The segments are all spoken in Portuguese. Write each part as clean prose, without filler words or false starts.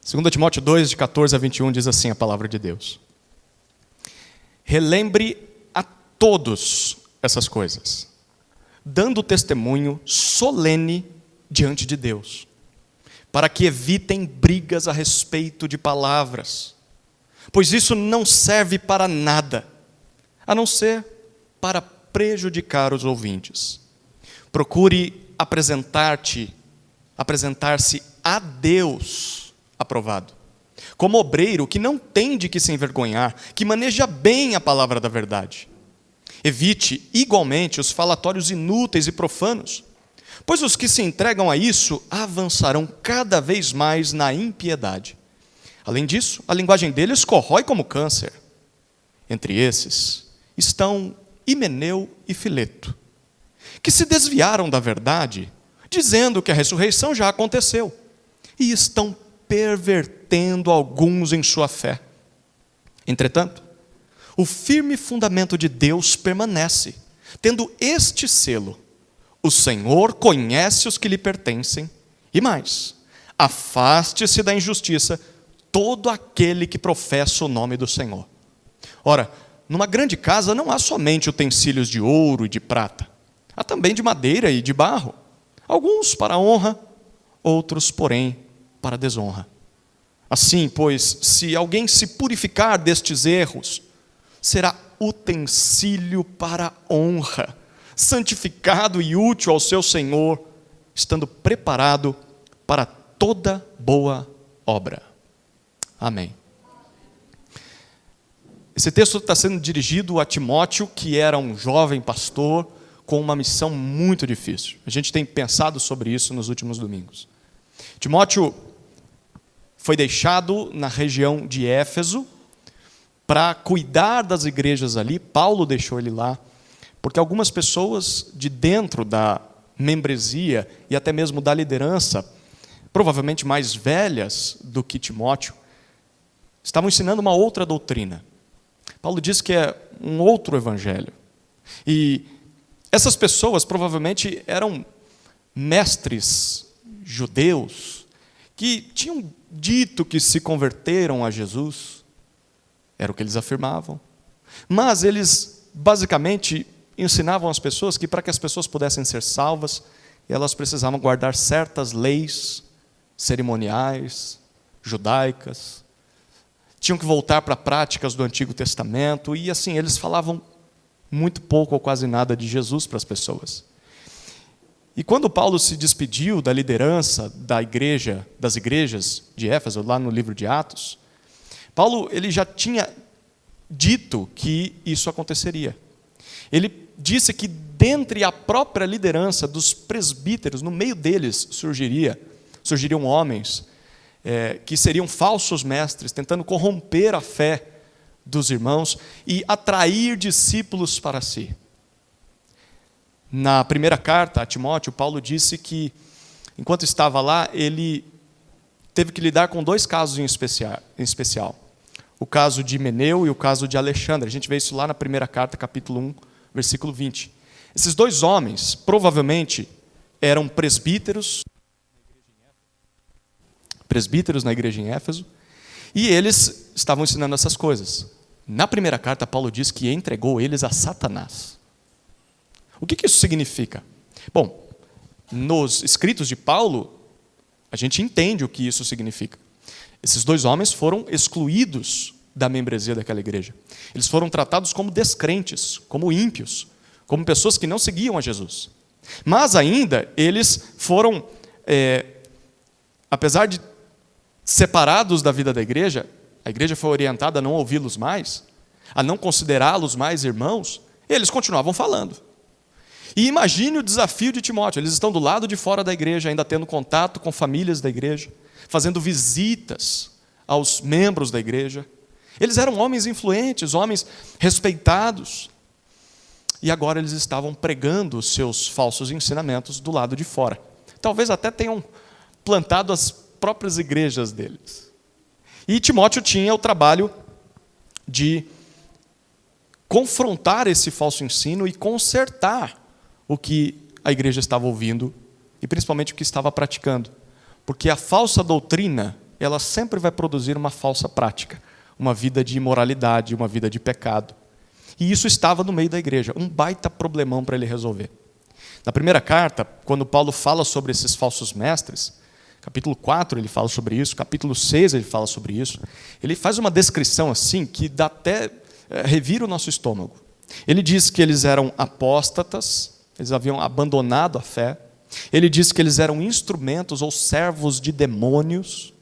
2 Timóteo 2, de 14 a 21, diz assim a palavra de Deus. Relembre a todos essas coisas, dando testemunho solene diante de Deus, para que evitem brigas a respeito de palavras, pois isso não serve para nada, a não ser para prejudicar os ouvintes. Procure apresentar-se a Deus aprovado, como obreiro que não tem de que se envergonhar, que maneja bem a palavra da verdade. Evite igualmente os falatórios inúteis e profanos, pois os que se entregam a isso avançarão cada vez mais na impiedade. Além disso, a linguagem deles corrói como câncer. Entre esses estão Himeneu e Fileto, que se desviaram da verdade, dizendo que a ressurreição já aconteceu, e estão pervertendo alguns em sua fé. Entretanto, o firme fundamento de Deus permanece, tendo este selo: o Senhor conhece os que lhe pertencem, e mais, afaste-se da injustiça todo aquele que professa o nome do Senhor. Ora, numa grande casa não há somente utensílios de ouro e de prata, há também de madeira e de barro, alguns para a honra, outros, porém, para a desonra. Assim, pois, se alguém se purificar destes erros, será utensílio para a honra, santificado e útil ao seu Senhor, estando preparado para toda boa obra. Amém. Esse texto está sendo dirigido a Timóteo, que era um jovem pastor com uma missão muito difícil. A gente tem pensado sobre isso nos últimos domingos. Timóteo foi deixado na região de Éfeso para cuidar das igrejas ali. Paulo deixou ele lá, porque algumas pessoas de dentro da membresia e até mesmo da liderança, provavelmente mais velhas do que Timóteo, estavam ensinando uma outra doutrina. Paulo diz que é um outro evangelho. E essas pessoas provavelmente eram mestres judeus que tinham dito que se converteram a Jesus. Era o que eles afirmavam. Mas eles basicamente ensinavam as pessoas que para que as pessoas pudessem ser salvas, elas precisavam guardar certas leis cerimoniais, judaicas, tinham que voltar para práticas do Antigo Testamento, e assim, eles falavam muito pouco ou quase nada de Jesus para as pessoas. E quando Paulo se despediu da liderança das igrejas de Éfeso, lá no livro de Atos, Paulo ele já tinha dito que isso aconteceria. Ele disse que dentre a própria liderança dos presbíteros, no meio deles surgiriam homens que seriam falsos mestres, tentando corromper a fé dos irmãos e atrair discípulos para si. Na primeira carta a Timóteo, Paulo disse que, enquanto estava lá, ele teve que lidar com dois casos em especial. O caso de Himeneu e o caso de Alexandre. A gente vê isso lá na primeira carta, capítulo 1, versículo 20. Esses dois homens, provavelmente, eram presbíteros na igreja em Éfeso, e eles estavam ensinando essas coisas. Na primeira carta, Paulo diz que entregou eles a Satanás. O que isso significa? Bom, nos escritos de Paulo, a gente entende o que isso significa. Esses dois homens foram excluídos da membresia daquela igreja. Eles foram tratados como descrentes, como ímpios, como pessoas que não seguiam a Jesus. Mas ainda, eles foram, apesar de separados da vida da igreja, a igreja foi orientada a não ouvi-los mais, a não considerá-los mais irmãos, eles continuavam falando. E imagine o desafio de Timóteo. Eles estão do lado de fora da igreja, ainda tendo contato com famílias da igreja, fazendo visitas aos membros da igreja. Eles eram homens influentes, homens respeitados. E agora eles estavam pregando os seus falsos ensinamentos do lado de fora. Talvez até tenham plantado as próprias igrejas deles. E Timóteo tinha o trabalho de confrontar esse falso ensino e consertar o que a igreja estava ouvindo e principalmente o que estava praticando. Porque a falsa doutrina ela sempre vai produzir uma falsa prática, uma vida de imoralidade, uma vida de pecado. E isso estava no meio da igreja, um baita problemão para ele resolver. Na primeira carta, quando Paulo fala sobre esses falsos mestres, capítulo 4 ele fala sobre isso, capítulo 6 ele fala sobre isso, ele faz uma descrição assim que dá até revira o nosso estômago. Ele diz que eles eram apóstatas, eles haviam abandonado a fé. Ele diz que eles eram instrumentos ou servos de demônios.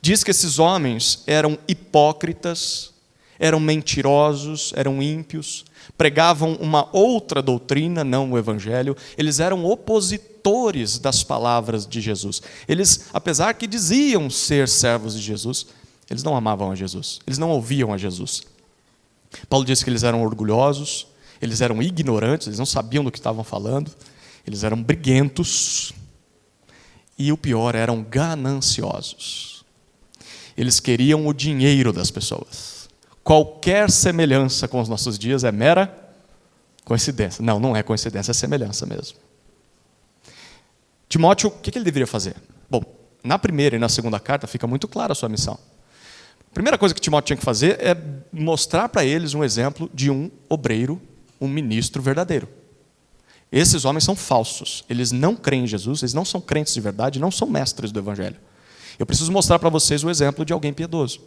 Diz que esses homens eram hipócritas, eram mentirosos, eram ímpios, pregavam uma outra doutrina, não o evangelho. Eles eram opositores das palavras de Jesus. Eles, apesar que diziam ser servos de Jesus, eles não amavam a Jesus, eles não ouviam a Jesus. Paulo disse que eles eram orgulhosos, eles eram ignorantes, eles não sabiam do que estavam falando, eles eram briguentos e o pior, eram gananciosos. Eles queriam o dinheiro das pessoas. Qualquer semelhança com os nossos dias é mera coincidência. Não, não é coincidência, é semelhança mesmo. Timóteo, o que ele deveria fazer? Bom, na primeira e na segunda carta fica muito clara a sua missão. A primeira coisa que Timóteo tinha que fazer é mostrar para eles um exemplo de um obreiro, um ministro verdadeiro. Esses homens são falsos, eles não creem em Jesus, eles não são crentes de verdade, não são mestres do evangelho. Eu preciso mostrar para vocês o exemplo de alguém piedoso.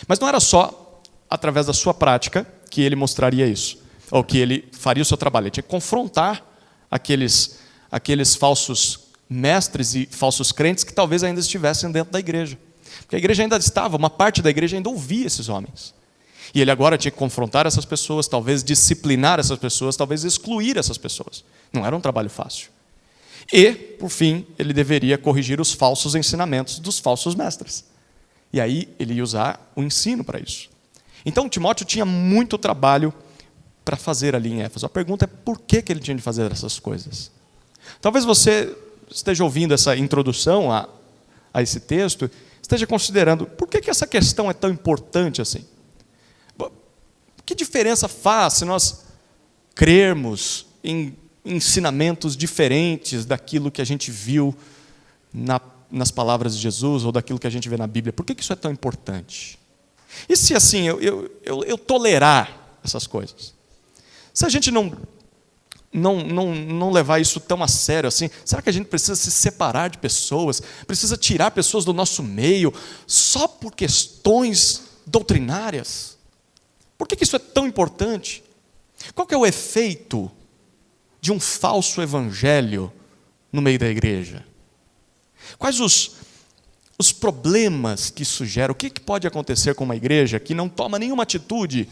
Mas não era só através da sua prática que ele mostraria isso, ou que ele faria o seu trabalho. Ele tinha que confrontar aqueles falsos mestres e falsos crentes que talvez ainda estivessem dentro da igreja. Porque a igreja ainda estava, uma parte da igreja ainda ouvia esses homens. E ele agora tinha que confrontar essas pessoas, talvez disciplinar essas pessoas, talvez excluir essas pessoas. Não era um trabalho fácil. E, por fim, ele deveria corrigir os falsos ensinamentos dos falsos mestres. E aí ele ia usar o ensino para isso. Então Timóteo tinha muito trabalho para fazer ali em Éfeso. A pergunta é por que ele tinha de fazer essas coisas? Talvez você esteja ouvindo essa introdução a esse texto, esteja considerando por que essa questão é tão importante assim? Que diferença faz se nós crermos em ensinamentos diferentes daquilo que a gente viu nas palavras de Jesus ou daquilo que a gente vê na Bíblia? Por que isso é tão importante? E se assim eu tolerar essas coisas? Se a gente não levar isso tão a sério assim, será que a gente precisa se separar de pessoas, precisa tirar pessoas do nosso meio só por questões doutrinárias? Por que isso é tão importante? Qual que é o efeito de um falso evangelho no meio da igreja? Quais os problemas que isso gera? O que pode acontecer com uma igreja que não toma nenhuma atitude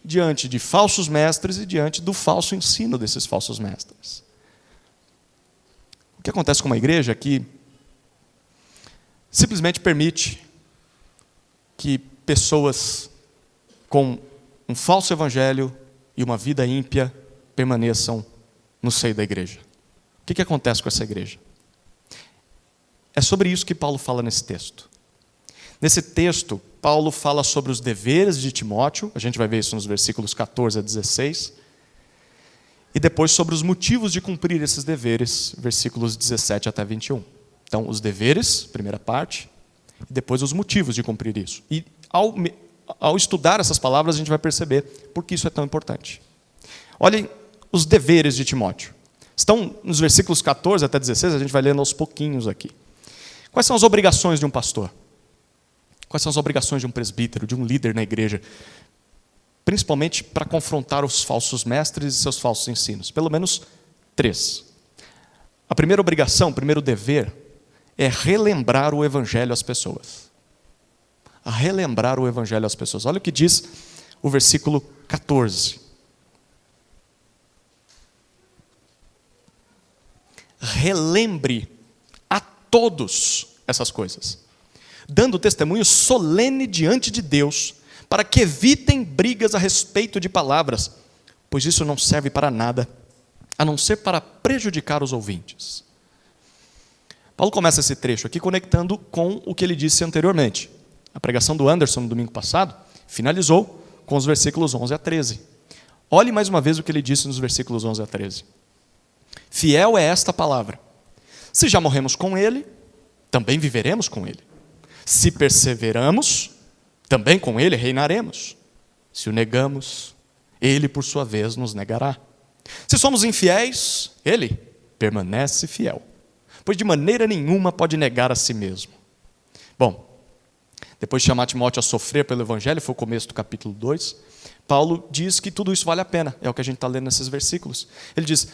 diante de falsos mestres e diante do falso ensino desses falsos mestres? O que acontece com uma igreja que simplesmente permite que pessoas com um falso evangelho e uma vida ímpia permaneçam no seio da igreja? O que acontece com essa igreja? É sobre isso que Paulo fala nesse texto. Nesse texto, Paulo fala sobre os deveres de Timóteo, a gente vai ver isso nos versículos 14 a 16, e depois sobre os motivos de cumprir esses deveres, versículos 17 até 21. Então, os deveres, primeira parte, e depois os motivos de cumprir isso. E ao estudar essas palavras, a gente vai perceber por que isso é tão importante. Olhem os deveres de Timóteo. Estão nos versículos 14 até 16, a gente vai lendo aos pouquinhos aqui. Quais são as obrigações de um pastor? Quais são as obrigações de um presbítero, de um líder na igreja? Principalmente para confrontar os falsos mestres e seus falsos ensinos. Pelo menos 3. A primeira obrigação, o primeiro dever, é relembrar o evangelho às pessoas. A relembrar o evangelho às pessoas. Olha o que diz o versículo 14. Relembre a todos essas coisas, dando testemunho solene diante de Deus, para que evitem brigas a respeito de palavras, pois isso não serve para nada, a não ser para prejudicar os ouvintes. Paulo começa esse trecho aqui conectando com o que ele disse anteriormente. A pregação do Anderson no domingo passado finalizou com os versículos 11 a 13. Olhe mais uma vez o que ele disse nos versículos 11 a 13. Fiel é esta palavra. Se já morremos com ele, também viveremos com ele. Se perseveramos, também com ele reinaremos. Se o negamos, ele por sua vez nos negará. Se somos infiéis, ele permanece fiel, pois de maneira nenhuma pode negar a si mesmo. Bom, depois de chamar Timóteo a sofrer pelo Evangelho, foi o começo do capítulo 2, Paulo diz que tudo isso vale a pena, é o que a gente está lendo nesses versículos. Ele diz,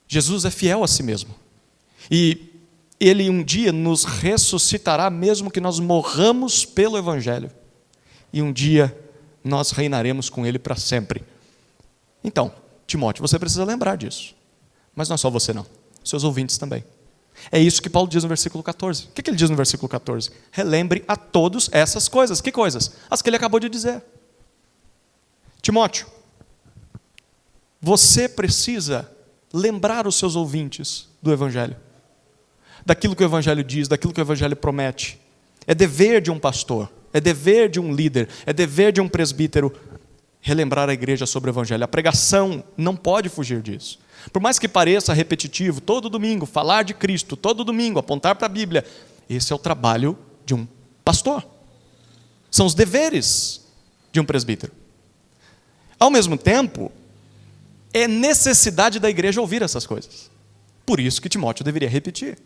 Jesus é fiel a si mesmo, e ele um dia nos ressuscitará, mesmo que nós morramos pelo Evangelho, e um dia nós reinaremos com ele para sempre. Então, Timóteo, você precisa lembrar disso, mas não é só você não, seus ouvintes também. É isso que Paulo diz no versículo 14. O que ele diz no versículo 14? Relembre a todos essas coisas. Que coisas? As que ele acabou de dizer. Timóteo, você precisa lembrar os seus ouvintes do Evangelho, daquilo que o Evangelho diz, daquilo que o Evangelho promete. É dever de um pastor, é dever de um líder, é dever de um presbítero relembrar a igreja sobre o Evangelho. A pregação não pode fugir disso. Por mais que pareça repetitivo, todo domingo, falar de Cristo, todo domingo, apontar para a Bíblia, esse é o trabalho de um pastor. São os deveres de um presbítero. Ao mesmo tempo, é necessidade da igreja ouvir essas coisas. Por isso que Timóteo deveria repetir.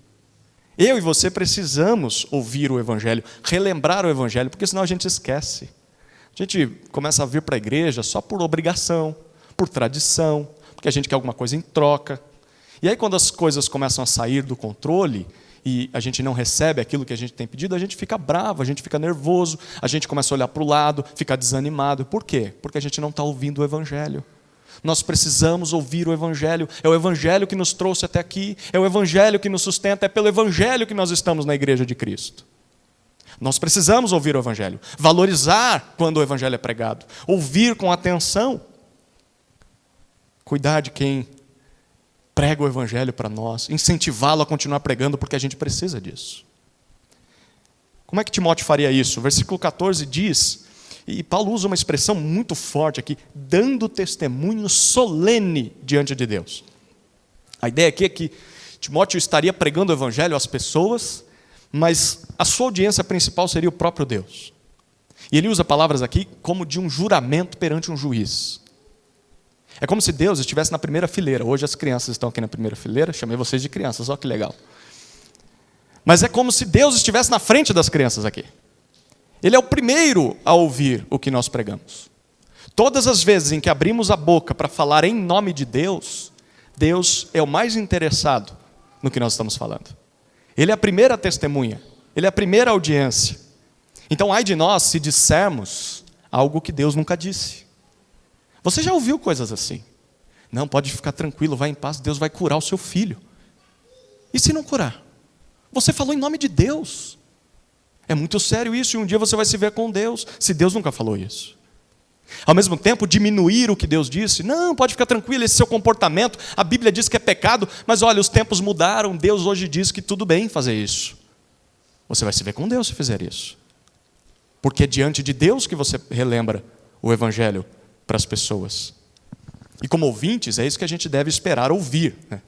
Eu e você precisamos ouvir o Evangelho, relembrar o Evangelho, porque senão a gente esquece. A gente começa a vir para a igreja só por obrigação, por tradição, porque a gente quer alguma coisa em troca. E aí quando as coisas começam a sair do controle e a gente não recebe aquilo que a gente tem pedido, a gente fica bravo, a gente fica nervoso, a gente começa a olhar para o lado, fica desanimado. Por quê? Porque a gente não está ouvindo o Evangelho. Nós precisamos ouvir o Evangelho. É o Evangelho que nos trouxe até aqui, é o Evangelho que nos sustenta, é pelo Evangelho que nós estamos na igreja de Cristo. Nós precisamos ouvir o Evangelho, valorizar quando o Evangelho é pregado, ouvir com atenção, cuidar de quem prega o Evangelho para nós, incentivá-lo a continuar pregando, porque a gente precisa disso. Como é que Timóteo faria isso? O versículo 14 diz, e Paulo usa uma expressão muito forte aqui, dando testemunho solene diante de Deus. A ideia aqui é que Timóteo estaria pregando o Evangelho às pessoas, mas a sua audiência principal seria o próprio Deus. E ele usa palavras aqui como de um juramento perante um juiz. É como se Deus estivesse na primeira fileira. Hoje as crianças estão aqui na primeira fileira, chamei vocês de crianças, olha que legal. Mas é como se Deus estivesse na frente das crianças aqui. Ele é o primeiro a ouvir o que nós pregamos. Todas as vezes em que abrimos a boca para falar em nome de Deus, Deus é o mais interessado no que nós estamos falando. Ele é a primeira testemunha, ele é a primeira audiência. Então, ai de nós se dissermos algo que Deus nunca disse. Você já ouviu coisas assim? Não, pode ficar tranquilo, vai em paz, Deus vai curar o seu filho. E se não curar? Você falou em nome de Deus. É muito sério isso, e um dia você vai se ver com Deus, se Deus nunca falou isso. Ao mesmo tempo, diminuir o que Deus disse. Não, pode ficar tranquilo, esse seu comportamento, a Bíblia diz que é pecado, mas olha, os tempos mudaram, Deus hoje diz que tudo bem fazer isso. Você vai se ver com Deus se fizer isso. Porque é diante de Deus que você relembra o Evangelho para as pessoas. E como ouvintes, é isso que a gente deve esperar ouvir, né?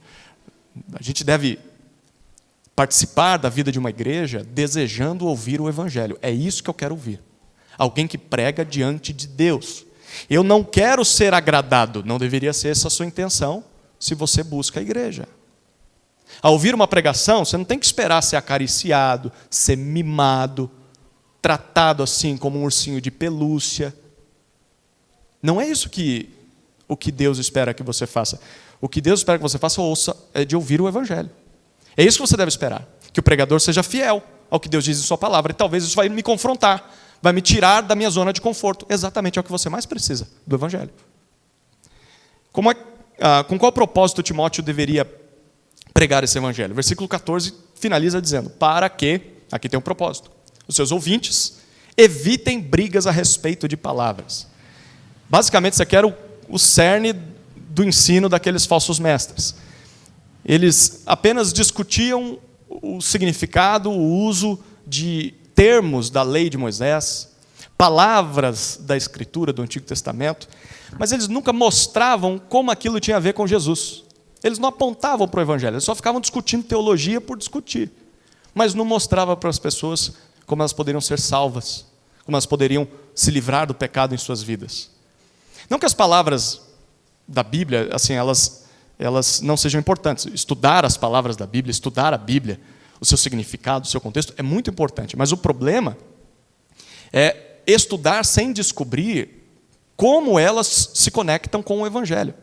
A gente deve participar da vida de uma igreja desejando ouvir o Evangelho. É isso que eu quero ouvir. Alguém que prega diante de Deus. Eu não quero ser agradado, não deveria ser essa a sua intenção se você busca a igreja. Ao ouvir uma pregação, você não tem que esperar ser acariciado, ser mimado, tratado assim como um ursinho de pelúcia. Não é isso o que Deus espera que você faça. O que Deus espera que você faça, ouça, é de ouvir o Evangelho. É isso que você deve esperar. Que o pregador seja fiel ao que Deus diz em sua palavra. E talvez isso vai me confrontar, vai me tirar da minha zona de conforto. Exatamente é o que você mais precisa do Evangelho. Com qual propósito Timóteo deveria pregar esse Evangelho? Versículo 14 finaliza dizendo, para que, aqui tem um propósito, os seus ouvintes evitem brigas a respeito de palavras. Basicamente, isso aqui era o cerne do ensino daqueles falsos mestres. Eles apenas discutiam o significado, o uso de termos da lei de Moisés, palavras da Escritura do Antigo Testamento, mas eles nunca mostravam como aquilo tinha a ver com Jesus. Eles não apontavam para o Evangelho, eles só ficavam discutindo teologia por discutir, mas não mostrava para as pessoas como elas poderiam ser salvas, como elas poderiam se livrar do pecado em suas vidas. Não que as palavras da Bíblia, assim, elas não sejam importantes. Estudar as palavras da Bíblia, estudar a Bíblia, o seu significado, o seu contexto, é muito importante. Mas o problema é estudar sem descobrir como elas se conectam com o Evangelho,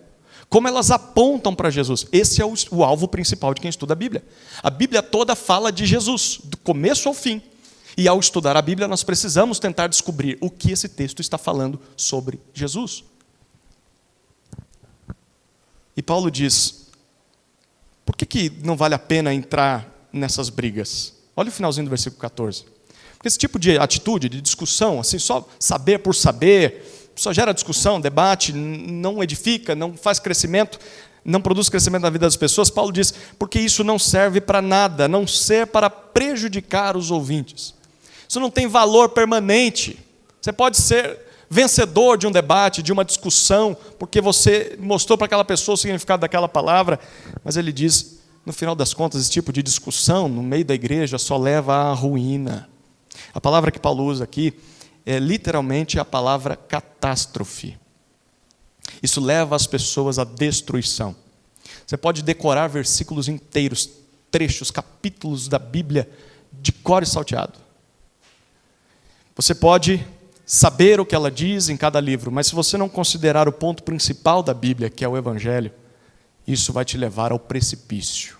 como elas apontam para Jesus. Esse é o alvo principal de quem estuda a Bíblia. A Bíblia toda fala de Jesus, do começo ao fim. E ao estudar a Bíblia, nós precisamos tentar descobrir o que esse texto está falando sobre Jesus. E Paulo diz, por que não vale a pena entrar nessas brigas? Olha o finalzinho do versículo 14. Porque esse tipo de atitude, de discussão, assim, só saber por saber, só gera discussão, debate, não edifica, não faz crescimento, não produz crescimento na vida das pessoas. Paulo diz, porque isso não serve para nada, a não ser para prejudicar os ouvintes. Isso não tem valor permanente. Você pode ser vencedor de um debate, de uma discussão, porque você mostrou para aquela pessoa o significado daquela palavra, mas ele diz, no final das contas, esse tipo de discussão no meio da igreja só leva à ruína. A palavra que Paulo usa aqui é literalmente a palavra catástrofe. Isso leva as pessoas à destruição. Você pode decorar versículos inteiros, trechos, capítulos da Bíblia de cor e salteado. Você pode saber o que ela diz em cada livro, mas se você não considerar o ponto principal da Bíblia, que é o Evangelho, isso vai te levar ao precipício.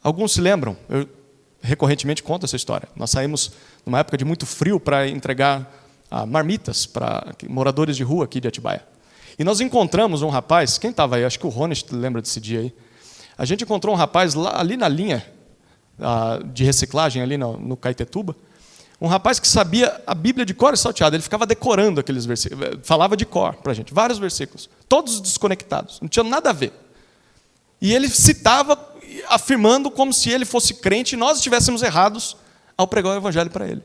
Alguns se lembram, eu recorrentemente conto essa história. Nós saímos numa época de muito frio para entregar marmitas para moradores de rua aqui de Atibaia. E nós encontramos um rapaz, quem estava aí? Acho que o Rony lembra desse dia aí. A gente encontrou um rapaz lá, ali na linha de reciclagem, ali no Caetetuba, um rapaz que sabia a Bíblia de cor e salteado. Ele ficava decorando aqueles versículos, falava de cor para a gente, vários versículos, todos desconectados, não tinha nada a ver. E ele citava, afirmando como se ele fosse crente e nós estivéssemos errados ao pregar o Evangelho para ele.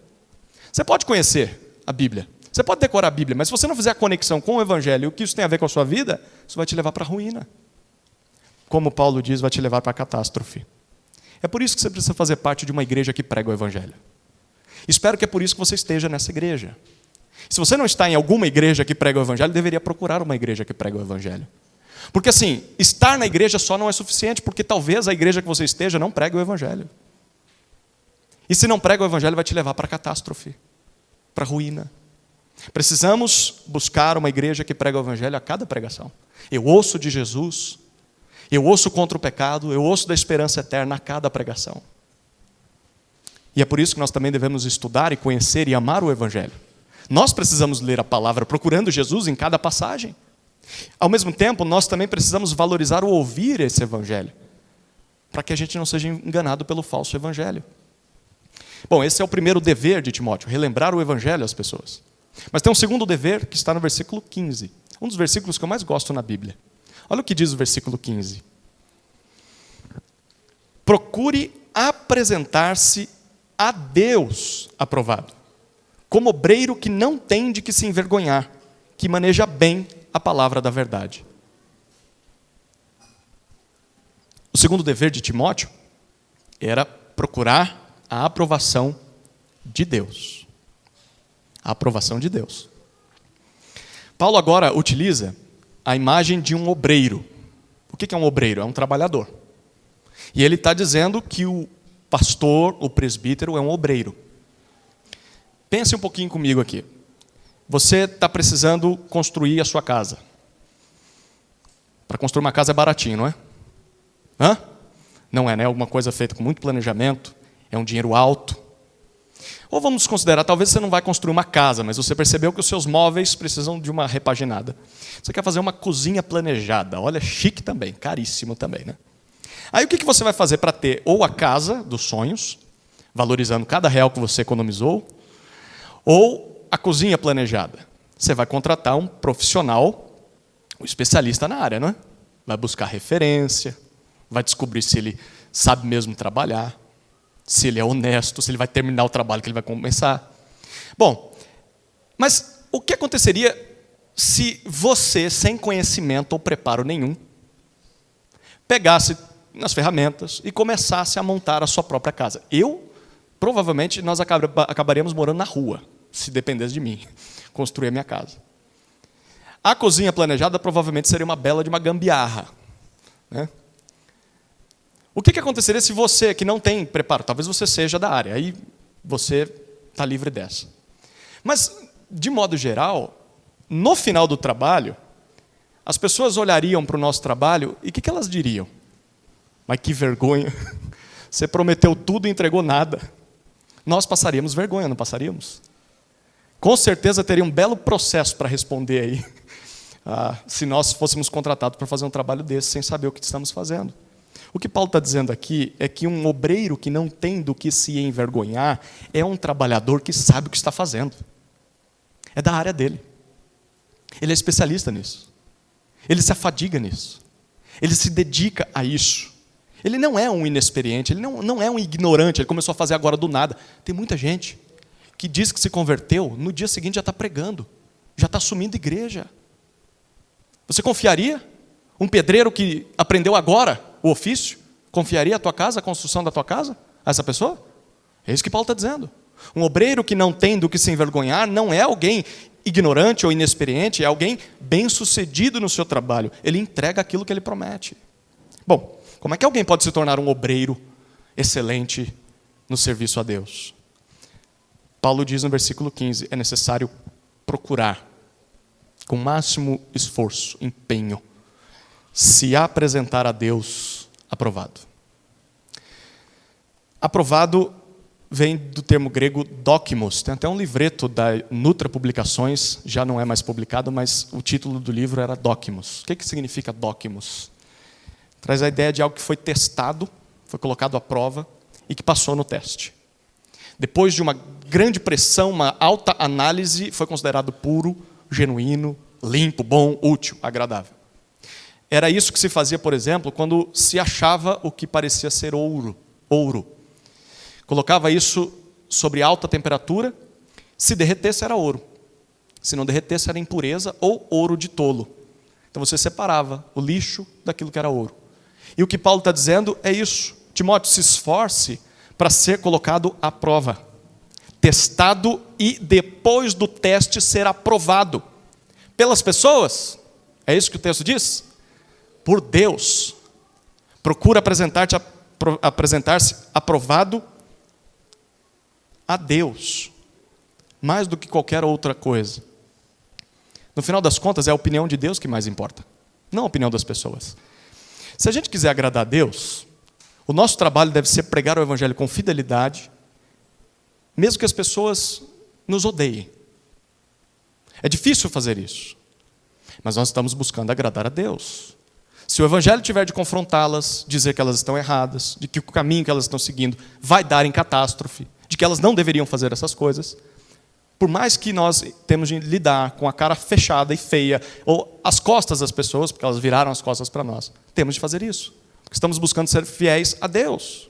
Você pode conhecer a Bíblia, você pode decorar a Bíblia, mas se você não fizer a conexão com o Evangelho e o que isso tem a ver com a sua vida, isso vai te levar para a ruína. Como Paulo diz, vai te levar para a catástrofe. É por isso que você precisa fazer parte de uma igreja que prega o Evangelho. Espero que é por isso que você esteja nessa igreja. Se você não está em alguma igreja que prega o Evangelho, deveria procurar uma igreja que prega o Evangelho. Porque assim, estar na igreja só não é suficiente, porque talvez a igreja que você esteja não pregue o Evangelho. E se não prega o Evangelho, vai te levar para a catástrofe, para a ruína. Precisamos buscar uma igreja que prega o Evangelho a cada pregação. Eu ouço de Jesus, eu ouço contra o pecado, eu ouço da esperança eterna a cada pregação. E é por isso que nós também devemos estudar e conhecer e amar o Evangelho. Nós precisamos ler a palavra procurando Jesus em cada passagem. Ao mesmo tempo, nós também precisamos valorizar o ouvir esse Evangelho, para que a gente não seja enganado pelo falso Evangelho. Bom, esse é o primeiro dever de Timóteo, relembrar o Evangelho às pessoas. Mas tem um segundo dever que está no versículo 15, um dos versículos que eu mais gosto na Bíblia. Olha o que diz o versículo 15. Procure apresentar-se a Deus aprovado, como obreiro que não tem de que se envergonhar, que maneja bem a palavra da verdade. O segundo dever de Timóteo era procurar a aprovação de Deus. A aprovação de Deus. Paulo agora utiliza a imagem de um obreiro. O que é um obreiro? É um trabalhador. E ele está dizendo que o pastor, o presbítero, é um obreiro. Pense um pouquinho comigo aqui. Você está precisando construir a sua casa. Para construir uma casa é baratinho, não é? Hã? Não é, né? Alguma coisa feita com muito planejamento, é um dinheiro alto. Ou vamos considerar, talvez você não vai construir uma casa, mas você percebeu que os seus móveis precisam de uma repaginada. Você quer fazer uma cozinha planejada. Olha, chique também, caríssimo também, né? Aí o que você vai fazer para ter ou a casa dos sonhos, valorizando cada real que você economizou, ou a cozinha planejada? Você vai contratar um profissional, um especialista na área, não é? Vai buscar referência, vai descobrir se ele sabe mesmo trabalhar, se ele é honesto, se ele vai terminar o trabalho que ele vai começar. Bom, mas o que aconteceria se você, sem conhecimento ou preparo nenhum, pegasse nas ferramentas e começasse a montar a sua própria casa? Eu provavelmente nós acabaríamos morando na rua, se dependesse de mim, construir a minha casa. A cozinha planejada provavelmente seria uma bela de uma gambiarra, né? O que aconteceria se você, que não tem preparo, talvez você seja da área, aí você está livre dessa. Mas, de modo geral, no final do trabalho, as pessoas olhariam para o nosso trabalho e o que elas diriam? Mas que vergonha, você prometeu tudo e entregou nada. Nós passaríamos vergonha, não passaríamos? Com certeza teria um belo processo para responder aí, se nós fôssemos contratados para fazer um trabalho desse sem saber o que estamos fazendo. O que Paulo está dizendo aqui é que um obreiro que não tem do que se envergonhar é um trabalhador que sabe o que está fazendo. É da área dele. Ele é especialista nisso. Ele se afadiga nisso. Ele se dedica a isso. Ele não é um inexperiente, ele não é um ignorante, ele começou a fazer agora do nada. Tem muita gente que diz que se converteu, no dia seguinte já está pregando, já está assumindo igreja. Você confiaria? Um pedreiro que aprendeu agora o ofício, confiaria a tua casa, a construção da tua casa, a essa pessoa? É isso que Paulo está dizendo. Um obreiro que não tem do que se envergonhar não é alguém ignorante ou inexperiente, é alguém bem-sucedido no seu trabalho. Ele entrega aquilo que ele promete. Bom, como é que alguém pode se tornar um obreiro excelente no serviço a Deus? Paulo diz no versículo 15, é necessário procurar, com máximo esforço, empenho, se apresentar a Deus aprovado. Aprovado vem do termo grego dokimos. Tem até um livreto da Nutra Publicações, já não é mais publicado, mas o título do livro era Dokimos. O que significa dokimos? Traz a ideia de algo que foi testado, foi colocado à prova e que passou no teste. Depois de uma grande pressão, uma alta análise, foi considerado puro, genuíno, limpo, bom, útil, agradável. Era isso que se fazia, por exemplo, quando se achava o que parecia ser ouro. Colocava isso sobre alta temperatura, se derretesse era ouro. Se não derretesse era impureza ou ouro de tolo. Então você separava o lixo daquilo que era ouro. E o que Paulo está dizendo é isso. Timóteo, se esforce para ser colocado à prova, testado e depois do teste ser aprovado. Pelas pessoas, é isso que o texto diz? Por Deus. Procura apresentar-se aprovado a Deus, mais do que qualquer outra coisa. No final das contas, é a opinião de Deus que mais importa, não a opinião das pessoas. Se a gente quiser agradar a Deus, o nosso trabalho deve ser pregar o Evangelho com fidelidade, mesmo que as pessoas nos odeiem. É difícil fazer isso, mas nós estamos buscando agradar a Deus. Se o Evangelho tiver de confrontá-las, dizer que elas estão erradas, de que o caminho que elas estão seguindo vai dar em catástrofe, de que elas não deveriam fazer essas coisas, por mais que nós temos de lidar com a cara fechada e feia, ou as costas das pessoas, porque elas viraram as costas para nós, temos de fazer isso, porque estamos buscando ser fiéis a Deus.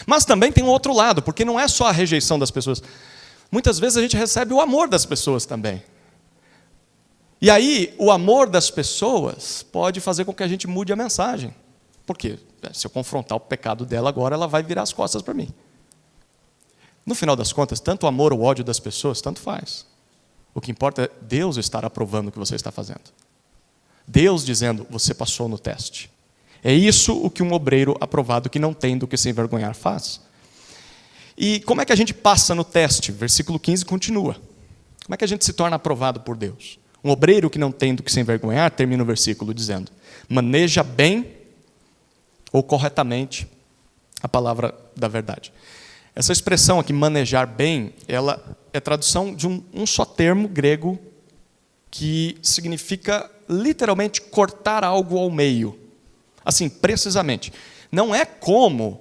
Mas também tem um outro lado, porque não é só a rejeição das pessoas. Muitas vezes a gente recebe o amor das pessoas também. E aí, o amor das pessoas pode fazer com que a gente mude a mensagem. Por quê? Se eu confrontar o pecado dela agora, ela vai virar as costas para mim. No final das contas, tanto o amor ou o ódio das pessoas, tanto faz. O que importa é Deus estar aprovando o que você está fazendo. Deus dizendo, você passou no teste. É isso o que um obreiro aprovado que não tem do que se envergonhar faz. E como é que a gente passa no teste? Versículo 15 continua. Como é que a gente se torna aprovado por Deus? Um obreiro que não tem do que se envergonhar, termina o versículo dizendo, maneja bem ou corretamente a palavra da verdade. Essa expressão aqui, manejar bem, ela é tradução de um só termo grego que significa literalmente cortar algo ao meio. Assim, precisamente. Não é como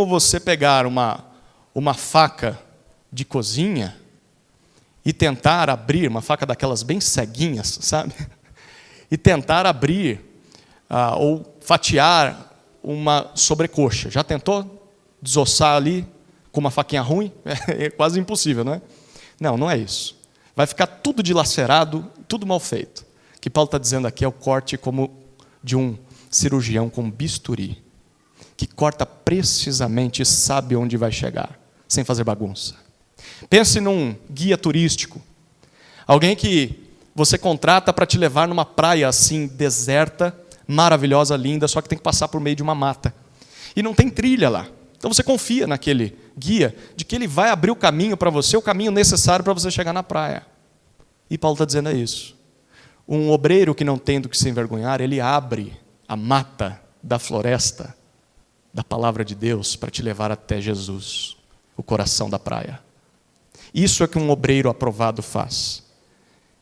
você pegar uma faca de cozinha e tentar abrir, uma faca daquelas bem ceguinhas, sabe? E tentar abrir ou fatiar uma sobrecoxa. Já tentou desossar ali com uma faquinha ruim? É quase impossível, não é? Não é isso. Vai ficar tudo dilacerado, tudo mal feito. O que Paulo está dizendo aqui é o corte como de um cirurgião com bisturi, que corta precisamente e sabe onde vai chegar, sem fazer bagunça. Pense num guia turístico, alguém que você contrata para te levar numa praia assim, deserta, maravilhosa, linda, só que tem que passar por meio de uma mata. E não tem trilha lá. Então você confia naquele guia, de que ele vai abrir o caminho para você, o caminho necessário para você chegar na praia. E Paulo está dizendo isso. Um obreiro que não tem do que se envergonhar, ele abre a mata da floresta, da palavra de Deus, para te levar até Jesus, o coração da praia. Isso é que um obreiro aprovado faz.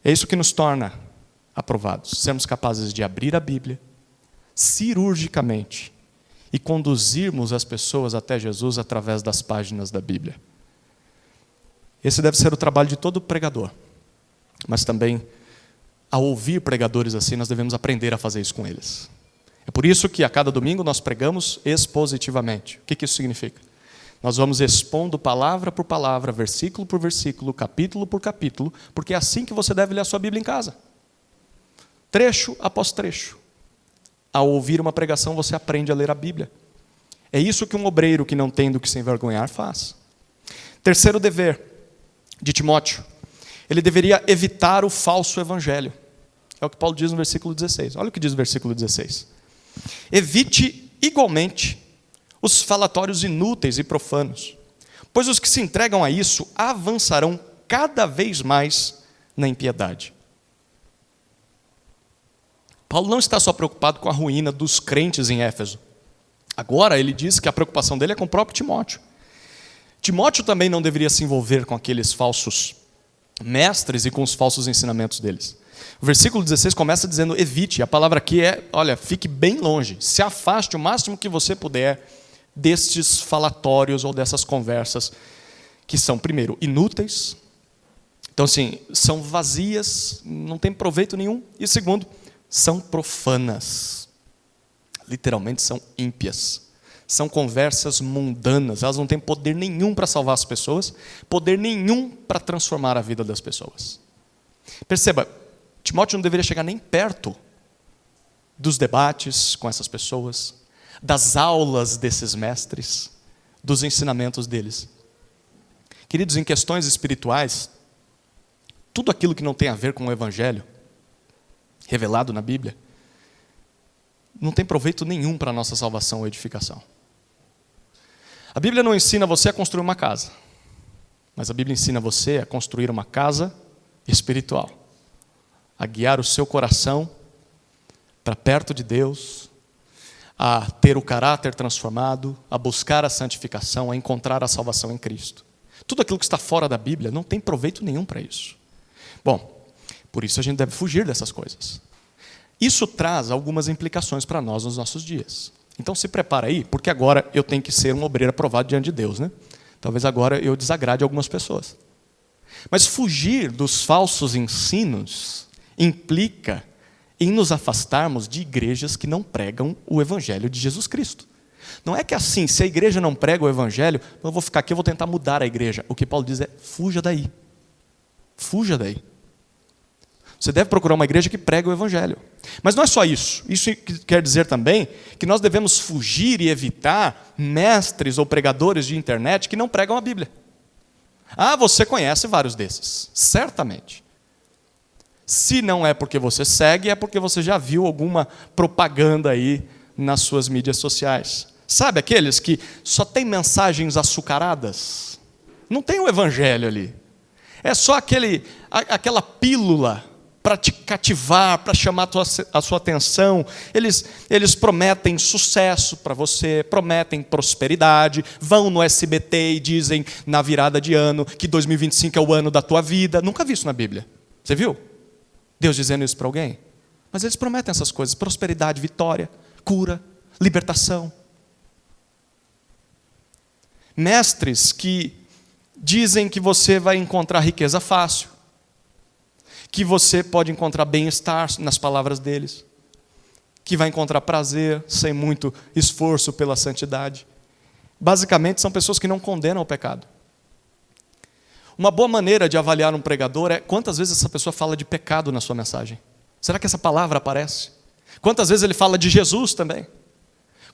É isso que nos torna aprovados. Sermos capazes de abrir a Bíblia, cirurgicamente, e conduzirmos as pessoas até Jesus através das páginas da Bíblia. Esse deve ser o trabalho de todo pregador. Mas também, ao ouvir pregadores assim, nós devemos aprender a fazer isso com eles. É por isso que a cada domingo nós pregamos expositivamente. O que isso significa? Nós vamos expondo palavra por palavra, versículo por versículo, capítulo por capítulo, porque é assim que você deve ler a sua Bíblia em casa. Trecho após trecho. Ao ouvir uma pregação, você aprende a ler a Bíblia. É isso que um obreiro que não tem do que se envergonhar faz. Terceiro dever de Timóteo. Ele deveria evitar o falso evangelho. É o que Paulo diz no versículo 16. Olha o que diz o versículo 16. Evite igualmente os falatórios inúteis e profanos, pois os que se entregam a isso avançarão cada vez mais na impiedade. Paulo não está só preocupado com a ruína dos crentes em Éfeso. Agora ele diz que a preocupação dele é com o próprio Timóteo. Timóteo também não deveria se envolver com aqueles falsos mestres e com os falsos ensinamentos deles. O versículo 16 começa dizendo evite. A palavra aqui é, olha, fique bem longe. Se afaste o máximo que você puder destes falatórios ou dessas conversas que são, primeiro, inúteis. Então, assim, são vazias, não tem proveito nenhum. E segundo, são profanas. Literalmente são ímpias. São conversas mundanas. Elas não têm poder nenhum para salvar as pessoas, poder nenhum para transformar a vida das pessoas. Perceba, Timóteo não deveria chegar nem perto dos debates com essas pessoas, das aulas desses mestres, dos ensinamentos deles. Queridos, em questões espirituais, tudo aquilo que não tem a ver com o Evangelho, revelado na Bíblia, não tem proveito nenhum para a nossa salvação ou edificação. A Bíblia não ensina você a construir uma casa, mas a Bíblia ensina você a construir uma casa espiritual, a guiar o seu coração para perto de Deus, a ter o caráter transformado, a buscar a santificação, a encontrar a salvação em Cristo. Tudo aquilo que está fora da Bíblia não tem proveito nenhum para isso. Bom, por isso a gente deve fugir dessas coisas. Isso traz algumas implicações para nós nos nossos dias. Então se prepara aí, porque agora eu tenho que ser um obreiro aprovado diante de Deus, né? Talvez agora eu desagrade algumas pessoas. Mas fugir dos falsos ensinos implica em nos afastarmos de igrejas que não pregam o Evangelho de Jesus Cristo. Não é que assim, se a igreja não prega o Evangelho, eu vou ficar aqui, eu vou tentar mudar a igreja. O que Paulo diz é, fuja daí. Fuja daí. Você deve procurar uma igreja que prega o Evangelho. Mas não é só isso. Isso quer dizer também que nós devemos fugir e evitar mestres ou pregadores de internet que não pregam a Bíblia. Ah, você conhece vários desses, certamente. Se não é porque você segue, é porque você já viu alguma propaganda aí nas suas mídias sociais. Sabe aqueles que só tem mensagens açucaradas? Não tem o Evangelho ali. É só aquela pílula para te cativar, para chamar a sua atenção. Eles prometem sucesso para você, prometem prosperidade, vão no SBT e dizem na virada de ano que 2025 é o ano da tua vida. Nunca vi isso na Bíblia. Você viu? Deus dizendo isso para alguém? Mas eles prometem essas coisas, prosperidade, vitória, cura, libertação. Mestres que dizem que você vai encontrar riqueza fácil, que você pode encontrar bem-estar nas palavras deles, que vai encontrar prazer sem muito esforço pela santidade. Basicamente, são pessoas que não condenam o pecado. Uma boa maneira de avaliar um pregador é quantas vezes essa pessoa fala de pecado na sua mensagem. Será que essa palavra aparece? Quantas vezes ele fala de Jesus também?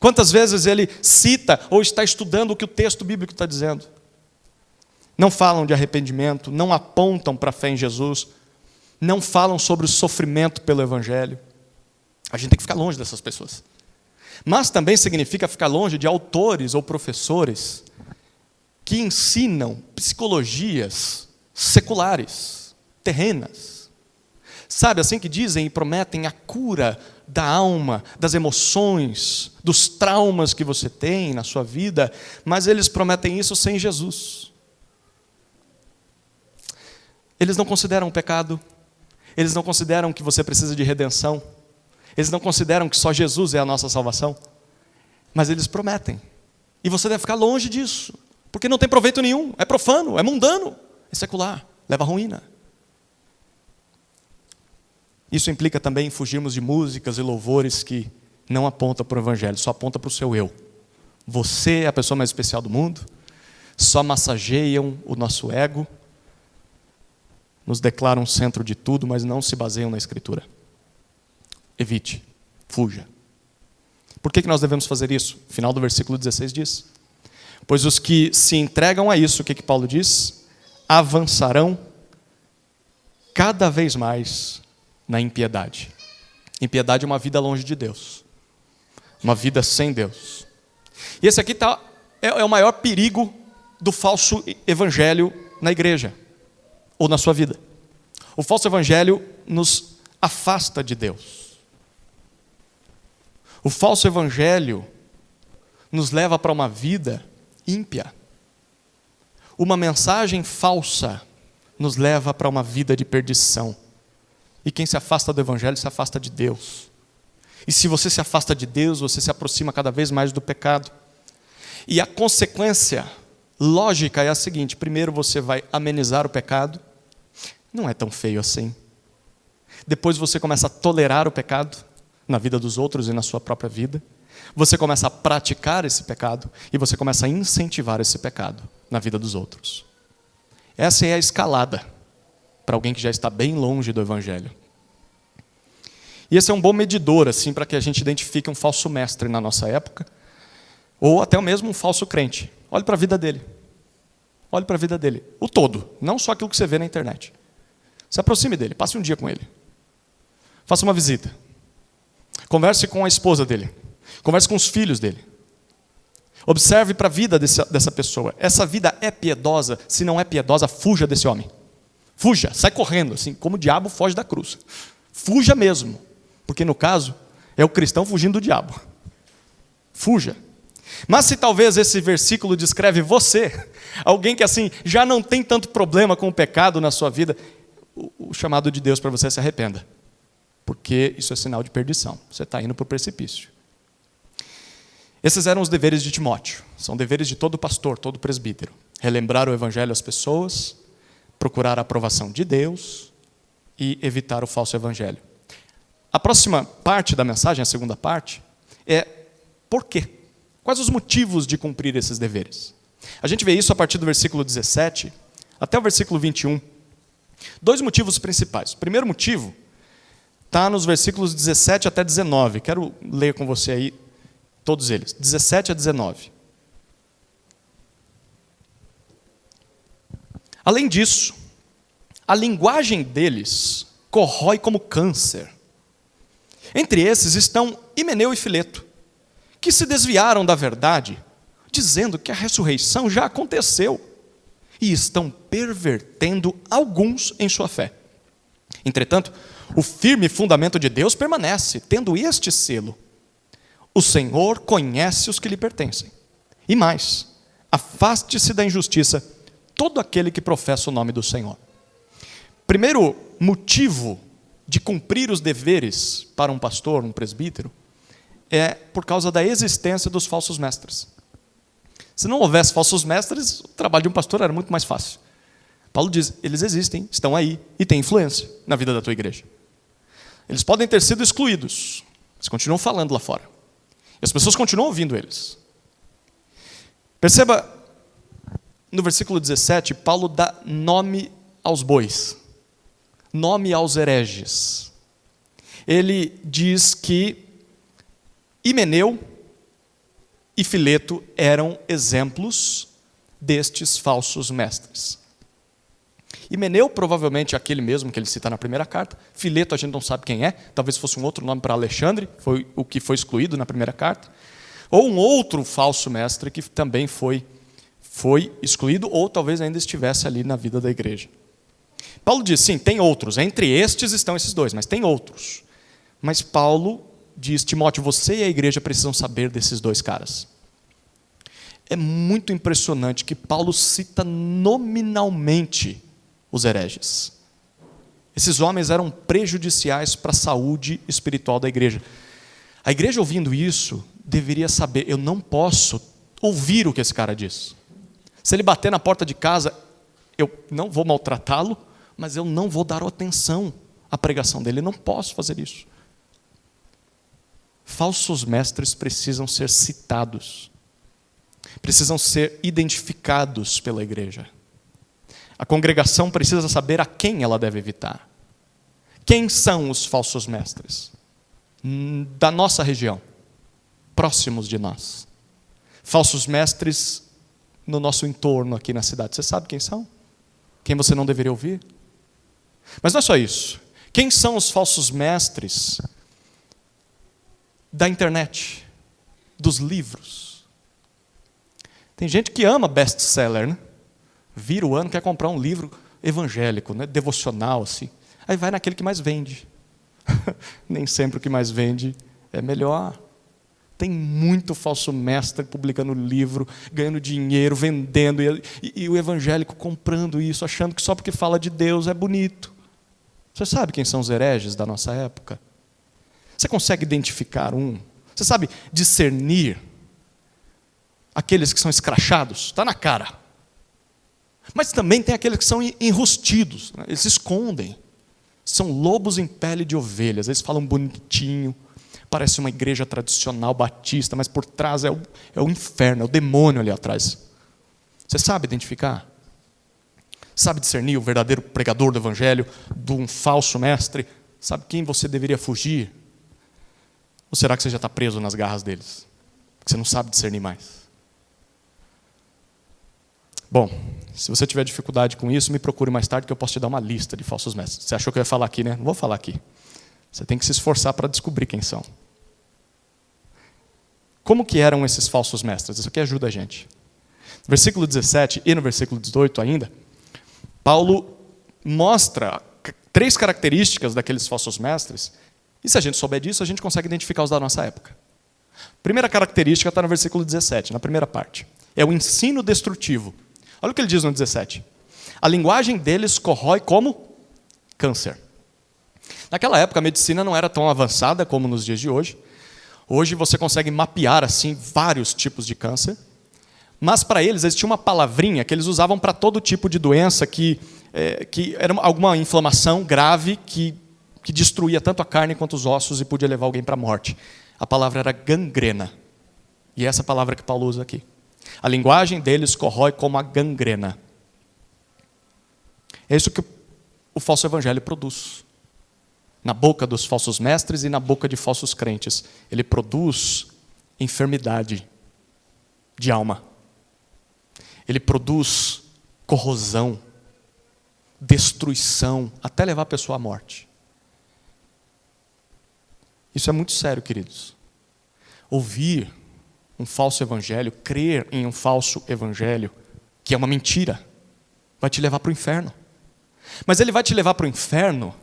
Quantas vezes ele cita ou está estudando o que o texto bíblico está dizendo? Não falam de arrependimento, não apontam para a fé em Jesus, não falam sobre o sofrimento pelo Evangelho. A gente tem que ficar longe dessas pessoas. Mas também significa ficar longe de autores ou professores que ensinam psicologias seculares, terrenas. Sabe, assim que dizem e prometem a cura da alma, das emoções, dos traumas que você tem na sua vida, mas eles prometem isso sem Jesus. Eles não consideram o pecado, eles não consideram que você precisa de redenção, eles não consideram que só Jesus é a nossa salvação, mas eles prometem. E você deve ficar longe disso, porque não tem proveito nenhum, é profano, é mundano, é secular, leva à ruína. Isso implica também fugirmos de músicas e louvores que não apontam para o Evangelho, só apontam para o seu eu. Você é a pessoa mais especial do mundo, só massageiam o nosso ego, nos declaram centro de tudo, mas não se baseiam na Escritura. Evite, fuja. Por que nós devemos fazer isso? O final do versículo 16 diz: pois os que se entregam a isso, o que Paulo diz? Avançarão cada vez mais na impiedade. Impiedade é uma vida longe de Deus, uma vida sem Deus. E esse aqui é o maior perigo do falso evangelho na igreja, ou na sua vida. O falso evangelho nos afasta de Deus. O falso evangelho nos leva para uma vida ímpia. Uma mensagem falsa nos leva para uma vida de perdição. E quem se afasta do evangelho se afasta de Deus. E se você se afasta de Deus, você se aproxima cada vez mais do pecado. E a consequência lógica é a seguinte: primeiro você vai amenizar o pecado, não é tão feio assim. Depois você começa a tolerar o pecado na vida dos outros e na sua própria vida. Você começa a praticar esse pecado e você começa a incentivar esse pecado na vida dos outros. Essa é a escalada para alguém que já está bem longe do evangelho. E esse é um bom medidor assim, para que a gente identifique um falso mestre na nossa época, ou até mesmo um falso crente. Olhe para a vida dele. Olhe para a vida dele. O todo, não só aquilo que você vê na internet. Se aproxime dele, passe um dia com ele. Faça uma visita. Converse com a esposa dele. Converse com os filhos dele. Observe para a vida dessa pessoa. Essa vida é piedosa? Se não é piedosa, fuja desse homem. Fuja, sai correndo, assim como o diabo foge da cruz. Fuja mesmo, porque no caso é o cristão fugindo do diabo. Fuja. Mas se talvez esse versículo descreve você, alguém que assim já não tem tanto problema com o pecado na sua vida, o chamado de Deus para você é se arrependa, porque isso é sinal de perdição. Você está indo para o precipício. Esses eram os deveres de Timóteo. São deveres de todo pastor, todo presbítero. Relembrar o evangelho às pessoas, procurar a aprovação de Deus e evitar o falso evangelho. A próxima parte da mensagem, a segunda parte, é por quê? Quais os motivos de cumprir esses deveres? A gente vê isso a partir do versículo 17 até o versículo 21. Dois motivos principais. O primeiro motivo está nos versículos 17 até 19. Quero ler com você aí todos eles, 17 a 19. Além disso, a linguagem deles corrói como câncer. Entre esses estão Himeneu e Fileto, que se desviaram da verdade, dizendo que a ressurreição já aconteceu, e estão pervertendo alguns em sua fé. Entretanto, o firme fundamento de Deus permanece, tendo este selo: o Senhor conhece os que lhe pertencem. E mais, afaste-se da injustiça todo aquele que professa o nome do Senhor. Primeiro motivo de cumprir os deveres para um pastor, um presbítero, é por causa da existência dos falsos mestres. Se não houvesse falsos mestres, o trabalho de um pastor era muito mais fácil. Paulo diz, eles existem, estão aí e têm influência na vida da tua igreja. Eles podem ter sido excluídos, eles continuam falando lá fora. E as pessoas continuam ouvindo eles. Perceba, no versículo 17, Paulo dá nome aos bois, nome aos hereges. Ele diz que Himeneu e Fileto eram exemplos destes falsos mestres. Himeneu provavelmente é aquele mesmo que ele cita na primeira carta. Fileto a gente não sabe quem é, talvez fosse um outro nome para Alexandre, foi o que foi excluído na primeira carta. Ou um outro falso mestre que também foi excluído, ou talvez ainda estivesse ali na vida da igreja. Paulo diz, sim, tem outros, entre estes estão esses dois, mas tem outros. Mas Paulo diz, Timóteo, você e a igreja precisam saber desses dois caras. É muito impressionante que Paulo cita nominalmente os hereges. Esses homens eram prejudiciais para a saúde espiritual da igreja. A igreja, ouvindo isso, deveria saber, eu não posso ouvir o que esse cara diz. Se ele bater na porta de casa, eu não vou maltratá-lo, mas eu não vou dar atenção à pregação dele, eu não posso fazer isso. Falsos mestres precisam ser citados, precisam ser identificados pela igreja. A congregação precisa saber a quem ela deve evitar. Quem são os falsos mestres? Da nossa região, próximos de nós. Falsos mestres no nosso entorno aqui na cidade. Você sabe quem são? Quem você não deveria ouvir? Mas não é só isso. Quem são os falsos mestres da internet, dos livros? Tem gente que ama best-seller, né? Vira o ano, quer comprar um livro evangélico, né? Devocional, assim. Aí vai naquele que mais vende. Nem sempre o que mais vende é melhor. Tem muito falso mestre publicando livro, ganhando dinheiro, vendendo, e o evangélico comprando isso, achando que só porque fala de Deus é bonito. Você sabe quem são os hereges da nossa época? Você consegue identificar um? Você sabe discernir aqueles que são escrachados? Está na cara. Mas também tem aqueles que são enrustidos, né? Eles se escondem. São lobos em pele de ovelhas. Eles falam bonitinho, parece uma igreja tradicional batista, mas por trás é o inferno, é o demônio ali atrás. Você sabe identificar? Sabe discernir o verdadeiro pregador do evangelho de um falso mestre? Sabe quem você deveria fugir? Ou será que você já está preso nas garras deles? Porque você não sabe discernir mais. Bom, se você tiver dificuldade com isso, me procure mais tarde que eu posso te dar uma lista de falsos mestres. Você achou que eu ia falar aqui, né? Não vou falar aqui. Você tem que se esforçar para descobrir quem são. Como que eram esses falsos mestres? Isso aqui ajuda a gente. No versículo 17 e no versículo 18 ainda, Paulo mostra 3 características daqueles falsos mestres, e se a gente souber disso, a gente consegue identificar os da nossa época. Primeira característica está no versículo 17, na primeira parte. É o ensino destrutivo. Olha o que ele diz no 17. A linguagem deles corrói como câncer. Naquela época, a medicina não era tão avançada como nos dias de hoje. Hoje você consegue mapear assim vários tipos de câncer. Mas para eles tinha uma palavrinha que eles usavam para todo tipo de doença que era alguma inflamação grave que destruía tanto a carne quanto os ossos e podia levar alguém para a morte. A palavra era gangrena. E é essa palavra que Paulo usa aqui. A linguagem deles corrói como a gangrena. É isso que o falso evangelho produz. Na boca dos falsos mestres e na boca de falsos crentes. Ele produz enfermidade de alma. Ele produz corrosão, destruição, até levar a pessoa à morte. Isso é muito sério, queridos. Ouvir um falso evangelho, crer em um falso evangelho, que é uma mentira, vai te levar para o inferno. Mas ele vai te levar para o inferno,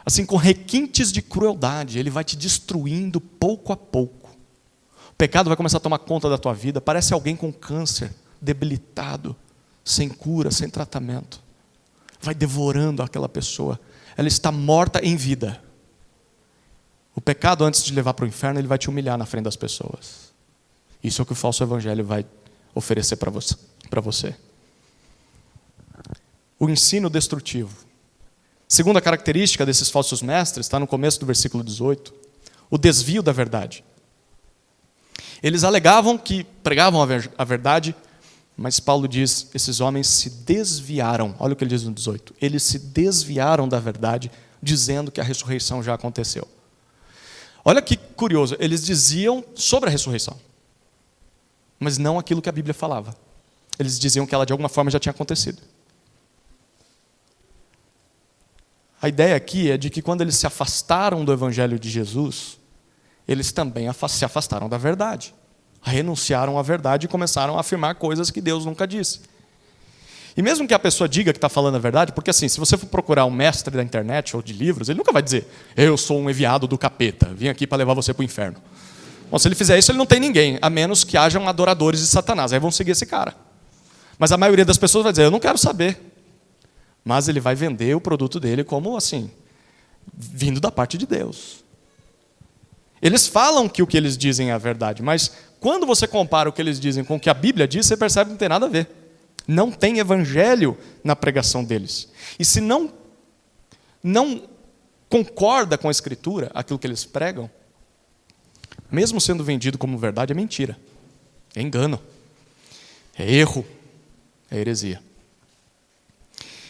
assim, com requintes de crueldade. Ele vai te destruindo pouco a pouco. O pecado vai começar a tomar conta da tua vida. Parece alguém com câncer, debilitado, sem cura, sem tratamento. Vai devorando aquela pessoa. Ela está morta em vida. O pecado, antes de levar para o inferno, ele vai te humilhar na frente das pessoas. Isso é o que o falso evangelho vai oferecer para você. O ensino destrutivo. Segunda característica desses falsos mestres está no começo do versículo 18. O desvio da verdade. Eles alegavam que pregavam a verdade, mas Paulo diz, esses homens se desviaram. Olha o que ele diz no 18. Eles se desviaram da verdade, dizendo que a ressurreição já aconteceu. Olha que curioso, eles diziam sobre a ressurreição. mas não aquilo que a Bíblia falava. Eles diziam que ela de alguma forma já tinha acontecido. A ideia aqui é de que quando eles se afastaram do Evangelho de Jesus, eles também se afastaram da verdade. Renunciaram à verdade e começaram a afirmar coisas que Deus nunca disse. E mesmo que a pessoa diga que está falando a verdade, porque assim, se você for procurar um mestre da internet ou de livros, ele nunca vai dizer, eu sou um enviado do capeta, vim aqui para levar você para o inferno. Bom, se ele fizer isso, ele não tem ninguém, a menos que hajam adoradores de Satanás, aí vão seguir esse cara. Mas a maioria das pessoas vai dizer, eu não quero saber. Mas ele vai vender o produto dele como assim, vindo da parte de Deus. Eles falam que o que eles dizem é a verdade, mas quando você compara o que eles dizem com o que a Bíblia diz, você percebe que não tem nada a ver. Não tem evangelho na pregação deles. E se não concorda com a Escritura, aquilo que eles pregam, mesmo sendo vendido como verdade, é mentira, é engano, é erro, é heresia.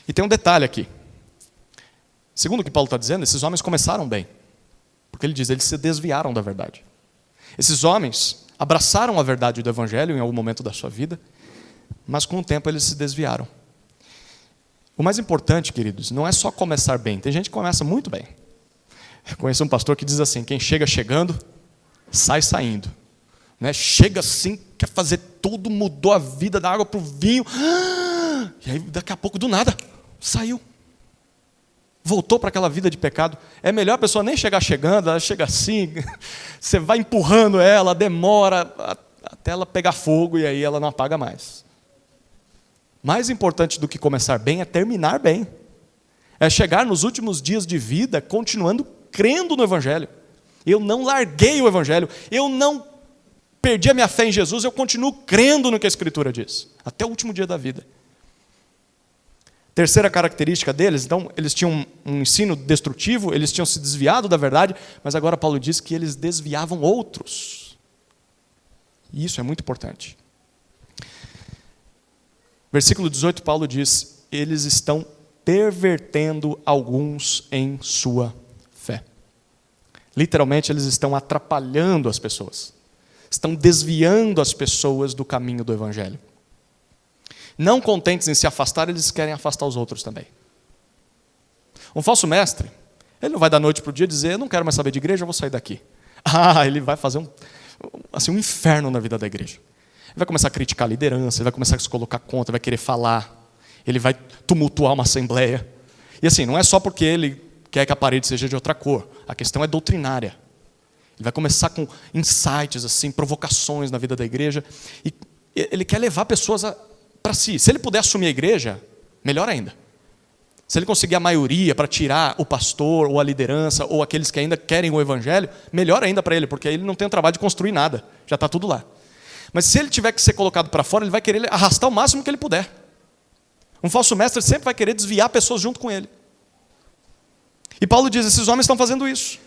E tem um detalhe aqui. Segundo o que Paulo está dizendo, esses homens começaram bem. Porque ele diz, eles se desviaram da verdade. Esses homens abraçaram a verdade do Evangelho em algum momento da sua vida, mas com o tempo eles se desviaram. O mais importante, queridos, não é só começar bem. Tem gente que começa muito bem. Eu conheço um pastor que diz assim, quem chega chegando, sai saindo. Né? Chega assim, quer fazer tudo, mudou a vida da água para o vinho. E aí daqui a pouco, do nada, saiu. Voltou para aquela vida de pecado. É melhor a pessoa nem chegar chegando, ela chega assim, você vai empurrando ela, demora até ela pegar fogo e aí ela não apaga mais. Mais importante do que começar bem é terminar bem. É chegar nos últimos dias de vida continuando crendo no Evangelho. Eu não larguei o Evangelho, eu não perdi a minha fé em Jesus, eu continuo crendo no que a Escritura diz, até o último dia da vida. Terceira característica deles, então, eles tinham um ensino destrutivo, eles tinham se desviado da verdade, mas agora Paulo diz que eles desviavam outros. E isso é muito importante. Versículo 18, Paulo diz, eles estão pervertendo alguns em sua fé. Literalmente, eles estão atrapalhando as pessoas. Estão desviando as pessoas do caminho do Evangelho. Não contentes em se afastar, eles querem afastar os outros também. Um falso mestre, ele não vai da noite para o dia dizer, eu não quero mais saber de igreja, eu vou sair daqui. Ele vai fazer um inferno na vida da igreja. Ele vai começar a criticar a liderança, ele vai começar a se colocar contra, vai querer falar, ele vai tumultuar uma assembleia. E assim, não é só porque ele quer que a parede seja de outra cor, a questão é doutrinária. Ele vai começar com insights, assim, provocações na vida da igreja, e ele quer levar pessoas para si. Se ele puder assumir a igreja, melhor ainda. Se ele conseguir a maioria para tirar o pastor, ou a liderança, ou aqueles que ainda querem o Evangelho, melhor ainda para ele, porque aí ele não tem o trabalho de construir nada, já está tudo lá. Mas se ele tiver que ser colocado para fora, ele vai querer arrastar o máximo que ele puder. Um falso mestre sempre vai querer desviar pessoas junto com ele. E Paulo diz, esses homens estão fazendo isso.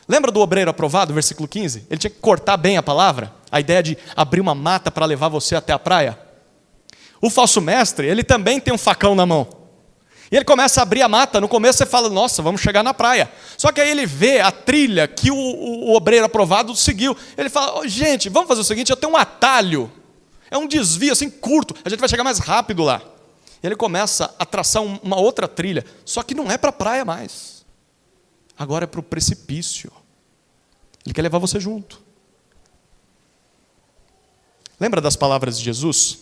Lembra do obreiro aprovado, versículo 15? Ele tinha que cortar bem a palavra, a ideia de abrir uma mata para levar você até a praia. O falso mestre, ele também tem um facão na mão. E ele começa a abrir a mata, no começo você fala, nossa, vamos chegar na praia. Só que aí ele vê a trilha que o obreiro aprovado seguiu. Ele fala, gente, vamos fazer o seguinte, eu tenho um atalho. É um desvio assim curto, a gente vai chegar mais rápido lá. E ele começa a traçar uma outra trilha, só que não é para a praia mais. Agora é para o precipício. Ele quer levar você junto. Lembra das palavras de Jesus?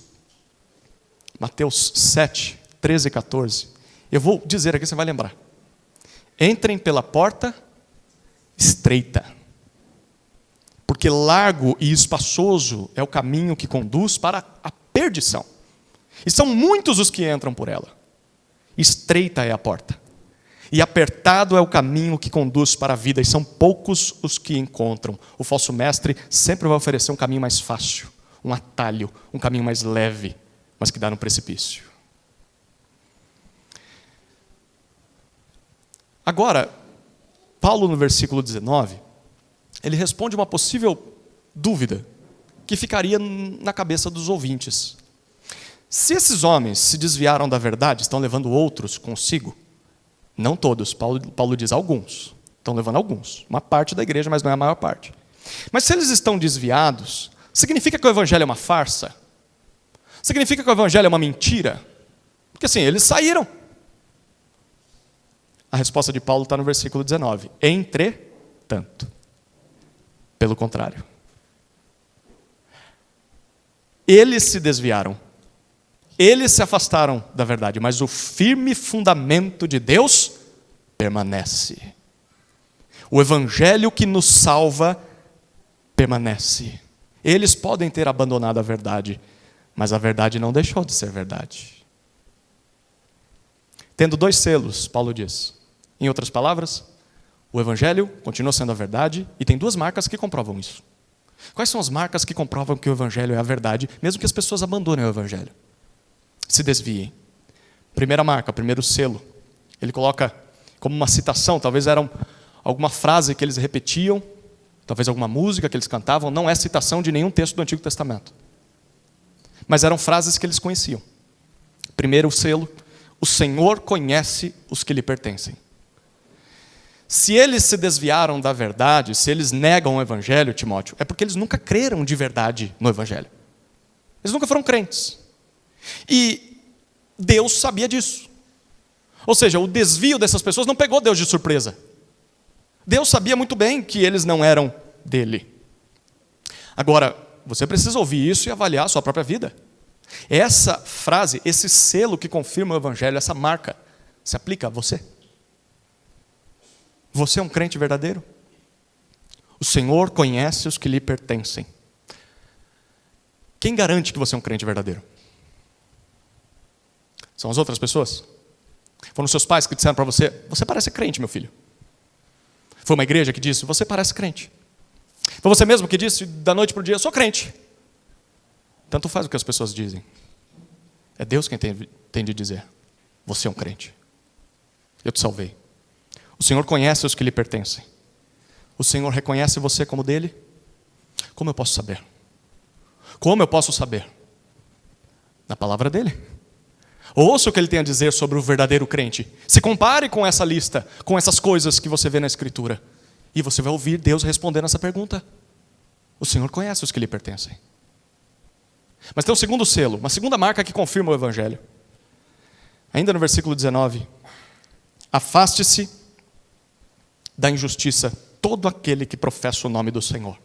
Mateus 7, 13 e 14. Eu vou dizer aqui, você vai lembrar. Entrem pela porta estreita, porque largo e espaçoso é o caminho que conduz para a perdição. E são muitos os que entram por ela. Estreita é a porta, e apertado é o caminho que conduz para a vida, e são poucos os que encontram. O falso mestre sempre vai oferecer um caminho mais fácil, um atalho, um caminho mais leve, mas que dá no precipício. Agora, Paulo no versículo 19, ele responde uma possível dúvida que ficaria na cabeça dos ouvintes. Se esses homens se desviaram da verdade, estão levando outros consigo, não todos, Paulo diz alguns, estão levando alguns, uma parte da igreja, mas não é a maior parte. Mas se eles estão desviados, Significa que o evangelho é uma farsa? Significa que o evangelho é uma mentira? Porque assim, eles saíram. A resposta de Paulo está no versículo 19. Entretanto, pelo contrário, eles se desviaram, eles se afastaram da verdade, mas o firme fundamento de Deus permanece. O evangelho que nos salva permanece. Eles podem ter abandonado a verdade, mas a verdade não deixou de ser verdade. Tendo 2 selos, Paulo diz. Em outras palavras, o evangelho continua sendo a verdade e tem 2 marcas que comprovam isso. Quais são as marcas que comprovam que o evangelho é a verdade, mesmo que as pessoas abandonem o evangelho? Se desviem. Primeira marca, primeiro selo. Ele coloca como uma citação, talvez era alguma frase que eles repetiam, talvez alguma música que eles cantavam, não é citação de nenhum texto do Antigo Testamento. Mas eram frases que eles conheciam. Primeiro selo, o Senhor conhece os que lhe pertencem. Se eles se desviaram da verdade, se eles negam o evangelho, Timóteo, é porque eles nunca creram de verdade no evangelho. Eles nunca foram crentes. E Deus sabia disso. Ou seja, o desvio dessas pessoas não pegou Deus de surpresa. Deus sabia muito bem que eles não eram dele. Agora, você precisa ouvir isso e avaliar a sua própria vida. Essa frase, esse selo que confirma o evangelho, essa marca, se aplica a você. Você é um crente verdadeiro? O Senhor conhece os que lhe pertencem. Quem garante que você é um crente verdadeiro? São as outras pessoas? Foram seus pais que disseram para você, você parece crente, meu filho. Foi uma igreja que disse, você parece crente. Foi você mesmo que disse, da noite para o dia, eu sou crente. Tanto faz o que as pessoas dizem. É Deus quem tem de dizer, você é um crente. Eu te salvei. O Senhor conhece os que lhe pertencem. O Senhor reconhece você como dele? Como eu posso saber? Como eu posso saber? Na palavra dele. Ouça o que ele tem a dizer sobre o verdadeiro crente. Se compare com essa lista, com essas coisas que você vê na Escritura. E você vai ouvir Deus respondendo essa pergunta. O Senhor conhece os que lhe pertencem. Mas tem um segundo selo, uma segunda marca que confirma o evangelho. Ainda no versículo 19. Afaste-se da injustiça todo aquele que professa o nome do Senhor.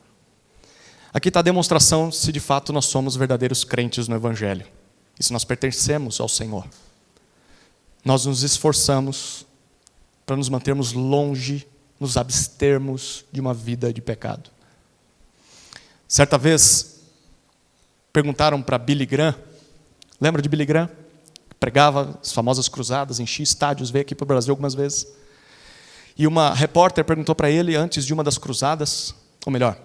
Aqui está a demonstração se de fato nós somos verdadeiros crentes no evangelho. E se nós pertencemos ao Senhor. Nós nos esforçamos para nos mantermos longe, nos abstermos de uma vida de pecado. Certa vez, perguntaram para Billy Graham, lembra de Billy Graham? Pregava as famosas cruzadas, enchia estádios, veio aqui para o Brasil algumas vezes. E uma repórter perguntou para ele, antes de uma das cruzadas, ou melhor,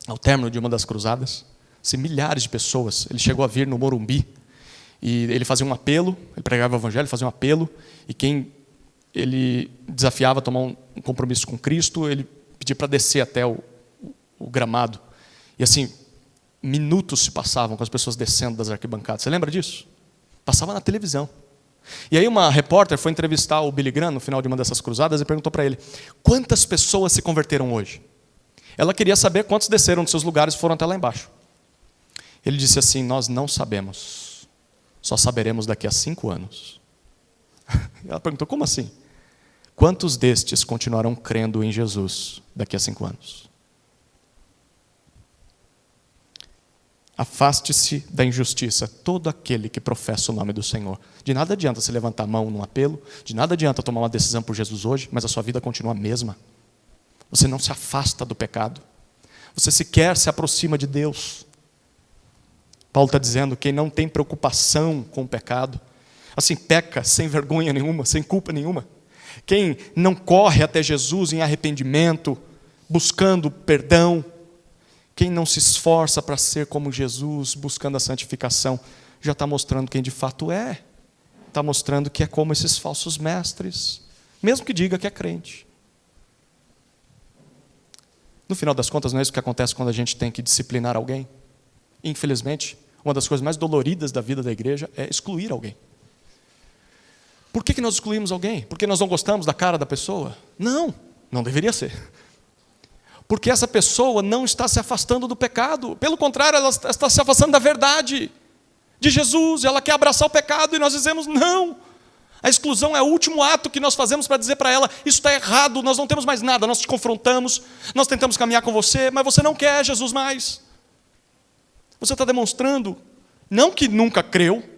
ao término de uma das cruzadas, se milhares de pessoas, ele chegou a vir no Morumbi, e ele fazia um apelo, ele pregava o evangelho, fazia um apelo, e quem ele desafiava a tomar um compromisso com Cristo, ele pedia para descer até o gramado. E assim, minutos se passavam com as pessoas descendo das arquibancadas. Você lembra disso? Passava na televisão. E aí uma repórter foi entrevistar o Billy Graham no final de uma dessas cruzadas e perguntou para ele, quantas pessoas se converteram hoje? Ela queria saber quantos desceram de seus lugares e foram até lá embaixo. Ele disse assim, nós não sabemos, só saberemos daqui a 5 anos. Ela perguntou, como assim? Quantos destes continuarão crendo em Jesus daqui a 5 anos? Afaste-se da injustiça, todo aquele que professa o nome do Senhor. De nada adianta se levantar a mão num apelo, de nada adianta tomar uma decisão por Jesus hoje, mas a sua vida continua a mesma. Você não se afasta do pecado. Você sequer se aproxima de Deus. Paulo está dizendo, quem não tem preocupação com o pecado, assim, peca sem vergonha nenhuma, sem culpa nenhuma. Quem não corre até Jesus em arrependimento, buscando perdão, quem não se esforça para ser como Jesus, buscando a santificação, já está mostrando quem de fato é. Está mostrando que é como esses falsos mestres, mesmo que diga que é crente. No final das contas, não é isso que acontece quando a gente tem que disciplinar alguém? Infelizmente, uma das coisas mais doloridas da vida da igreja é excluir alguém. Por que nós excluímos alguém? Porque nós não gostamos da cara da pessoa? Não, não deveria ser. Porque essa pessoa não está se afastando do pecado. Pelo contrário, ela está se afastando da verdade de Jesus. Ela quer abraçar o pecado e nós dizemos não. A exclusão é o último ato que nós fazemos para dizer para ela, isso está errado, nós não temos mais nada, nós te confrontamos, nós tentamos caminhar com você, mas você não quer Jesus mais. Você está demonstrando, não que nunca creu,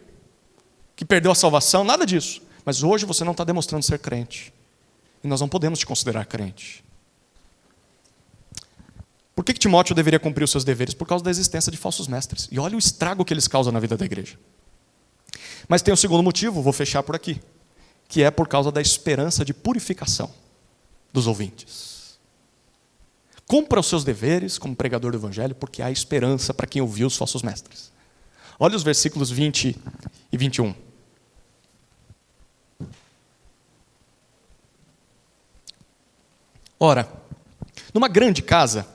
que perdeu a salvação, nada disso, mas hoje você não está demonstrando ser crente. E nós não podemos te considerar crente. Por que Timóteo deveria cumprir os seus deveres? Por causa da existência de falsos mestres. E olha o estrago que eles causam na vida da igreja. Mas tem um segundo motivo, vou fechar por aqui, que é por causa da esperança de purificação dos ouvintes. Cumpra os seus deveres como pregador do evangelho, porque há esperança para quem ouviu os falsos mestres. Olha os versículos 20 e 21. Ora, numa grande casa,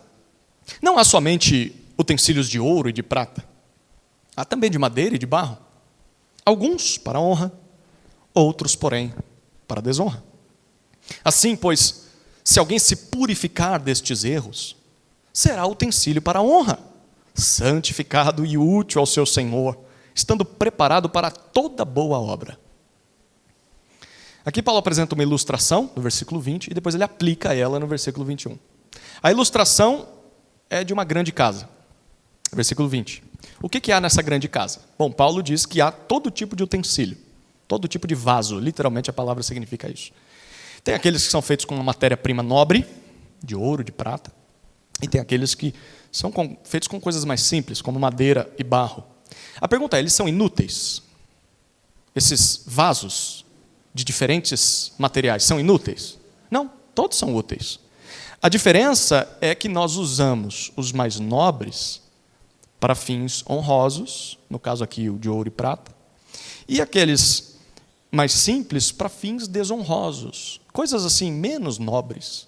não há somente utensílios de ouro e de prata, há também de madeira e de barro. Alguns para honra, outros, porém, para desonra. Assim, pois, se alguém se purificar destes erros, será utensílio para a honra, santificado e útil ao seu Senhor, estando preparado para toda boa obra. Aqui Paulo apresenta uma ilustração, no versículo 20, e depois ele aplica ela no versículo 21. A ilustração é de uma grande casa. Versículo 20. O que há nessa grande casa? Bom, Paulo diz que há todo tipo de utensílio, todo tipo de vaso, literalmente a palavra significa isso. Tem aqueles que são feitos com uma matéria-prima nobre, de ouro, de prata, e tem aqueles que são feitos com coisas mais simples, como madeira e barro. A pergunta é, eles são inúteis? Esses vasos de diferentes materiais são inúteis? Não, todos são úteis. A diferença é que nós usamos os mais nobres para fins honrosos, no caso aqui o de ouro e prata, e aqueles mais simples para fins desonrosos, coisas assim menos nobres,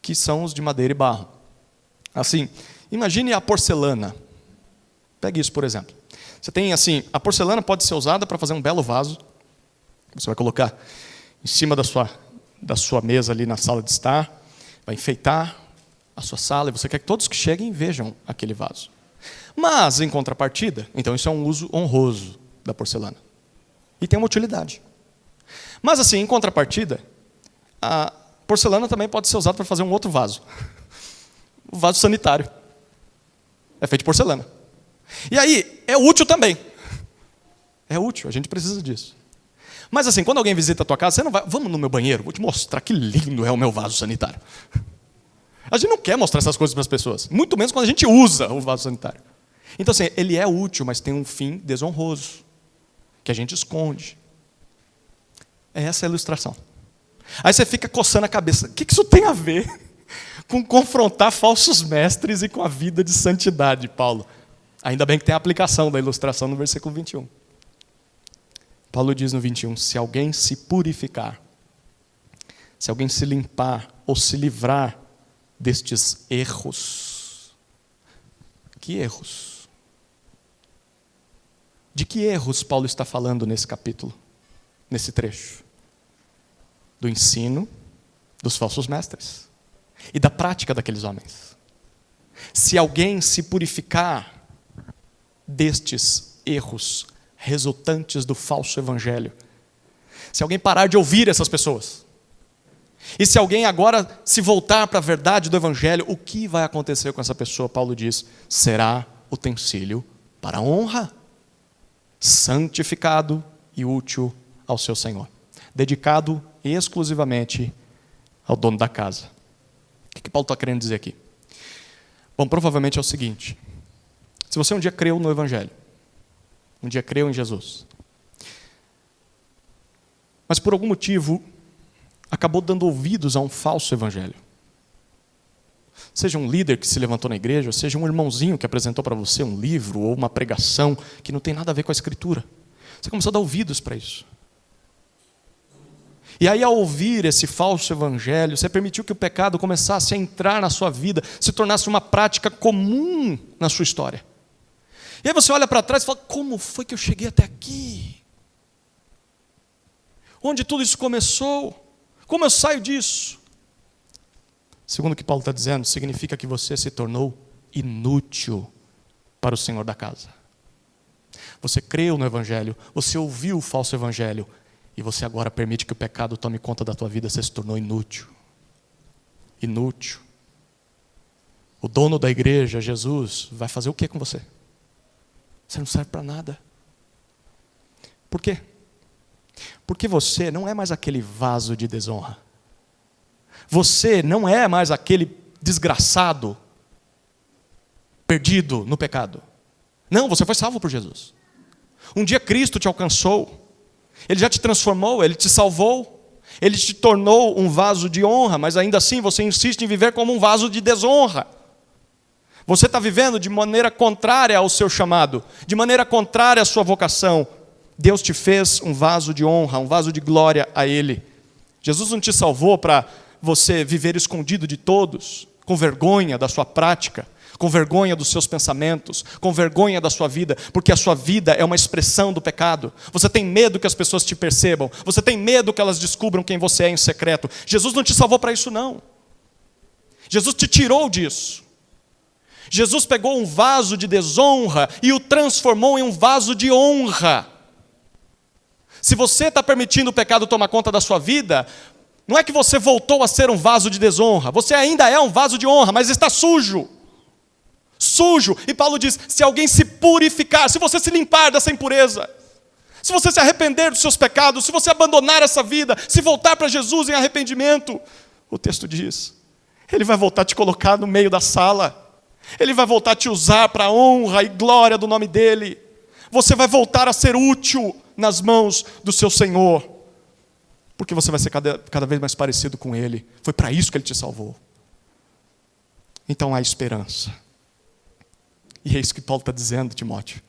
que são os de madeira e barro. Assim, imagine a porcelana. Pegue isso, por exemplo. Você tem assim, a porcelana pode ser usada para fazer um belo vaso. Você vai colocar em cima da sua mesa ali na sala de estar, vai enfeitar a sua sala e você quer que todos que cheguem vejam aquele vaso. Mas, em contrapartida, então isso é um uso honroso da porcelana. E tem uma utilidade. Mas, assim, em contrapartida, a porcelana também pode ser usada para fazer um outro vaso. O vaso sanitário. É feito de porcelana. E aí, é útil também. É útil, a gente precisa disso. Mas, assim, quando alguém visita a tua casa, você não vai... Vamos no meu banheiro, vou te mostrar que lindo é o meu vaso sanitário. A gente não quer mostrar essas coisas para as pessoas. Muito menos quando a gente usa o vaso sanitário. Então, assim, ele é útil, mas tem um fim desonroso, que a gente esconde. Essa é a ilustração. Aí você fica coçando a cabeça. O que isso tem a ver com confrontar falsos mestres e com a vida de santidade, Paulo? Ainda bem que tem a aplicação da ilustração no versículo 21. Paulo diz no 21, se alguém se purificar, se alguém se limpar ou se livrar destes erros. Que erros? De que erros Paulo está falando nesse capítulo, nesse trecho? Do ensino dos falsos mestres e da prática daqueles homens. Se alguém se purificar destes erros resultantes do falso evangelho, se alguém parar de ouvir essas pessoas, e se alguém agora se voltar para a verdade do evangelho, o que vai acontecer com essa pessoa? Paulo diz, será utensílio para a honra, santificado e útil ao seu Senhor, dedicado exclusivamente ao dono da casa. O que Paulo está querendo dizer aqui? Bom, provavelmente é o seguinte, se você um dia creu no evangelho, um dia creu em Jesus, mas por algum motivo acabou dando ouvidos a um falso evangelho. Seja um líder que se levantou na igreja, seja um irmãozinho que apresentou para você um livro ou uma pregação que não tem nada a ver com a Escritura. Você começou a dar ouvidos para isso. E aí, ao ouvir esse falso evangelho, você permitiu que o pecado começasse a entrar na sua vida, se tornasse uma prática comum na sua história. E aí você olha para trás e fala, como foi que eu cheguei até aqui? Onde tudo isso começou? Como eu saio disso? segundo o que Paulo está dizendo, significa que você se tornou inútil para o Senhor da casa. Você creu no Evangelho, você ouviu o falso Evangelho, e você agora permite que o pecado tome conta da tua vida, você se tornou inútil. Inútil. O dono da igreja, Jesus, vai fazer o que com você? Você não serve para nada. Por quê? Porque você não é mais aquele vaso de desonra. Você não é mais aquele desgraçado, perdido no pecado. Não, você foi salvo por Jesus. Um dia Cristo te alcançou. Ele já te transformou, Ele te salvou. Ele te tornou um vaso de honra, mas ainda assim você insiste em viver como um vaso de desonra. Você está vivendo de maneira contrária ao seu chamado, de maneira contrária à sua vocação. Deus te fez um vaso de honra, um vaso de glória a Ele. Jesus não te salvou para você viver escondido de todos, com vergonha da sua prática, com vergonha dos seus pensamentos, com vergonha da sua vida, porque a sua vida é uma expressão do pecado. Você tem medo que as pessoas te percebam, você tem medo que elas descubram quem você é em secreto. Jesus não te salvou para isso, não. Jesus te tirou disso. Jesus pegou um vaso de desonra e o transformou em um vaso de honra. Se você está permitindo o pecado tomar conta da sua vida, não é que você voltou a ser um vaso de desonra, você ainda é um vaso de honra, mas está sujo. Sujo. E Paulo diz, se alguém se purificar, se você se limpar dessa impureza, se você se arrepender dos seus pecados, se você abandonar essa vida, se voltar para Jesus em arrependimento, o texto diz, Ele vai voltar a te colocar no meio da sala, Ele vai voltar a te usar para a honra e glória do nome dEle. Você vai voltar a ser útil nas mãos do seu Senhor, porque você vai ser cada vez mais parecido com Ele. Foi para isso que Ele te salvou. Então há esperança. E é isso que Paulo está dizendo, Timóteo.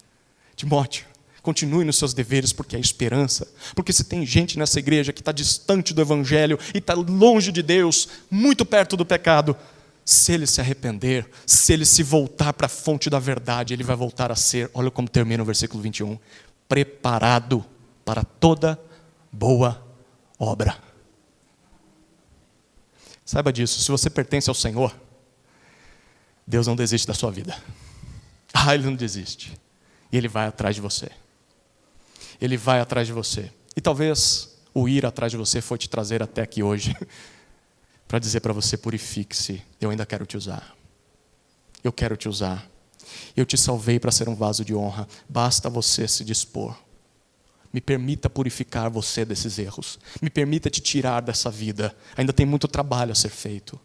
Timóteo, continue nos seus deveres, porque há esperança. Porque se tem gente nessa igreja que está distante do Evangelho e está longe de Deus, muito perto do pecado, se ele se arrepender, se ele se voltar para a fonte da verdade, ele vai voltar a ser, olha como termina o versículo 21, preparado para toda boa obra. Saiba disso, se você pertence ao Senhor, Deus não desiste da sua vida. Ele não desiste. E Ele vai atrás de você. Ele vai atrás de você. E talvez o ir atrás de você foi te trazer até aqui hoje, para dizer para você, purifique-se, eu ainda quero te usar. Eu quero te usar. Eu te salvei para ser um vaso de honra. Basta você se dispor. Me permita purificar você desses erros. Me permita te tirar dessa vida. Ainda tem muito trabalho a ser feito.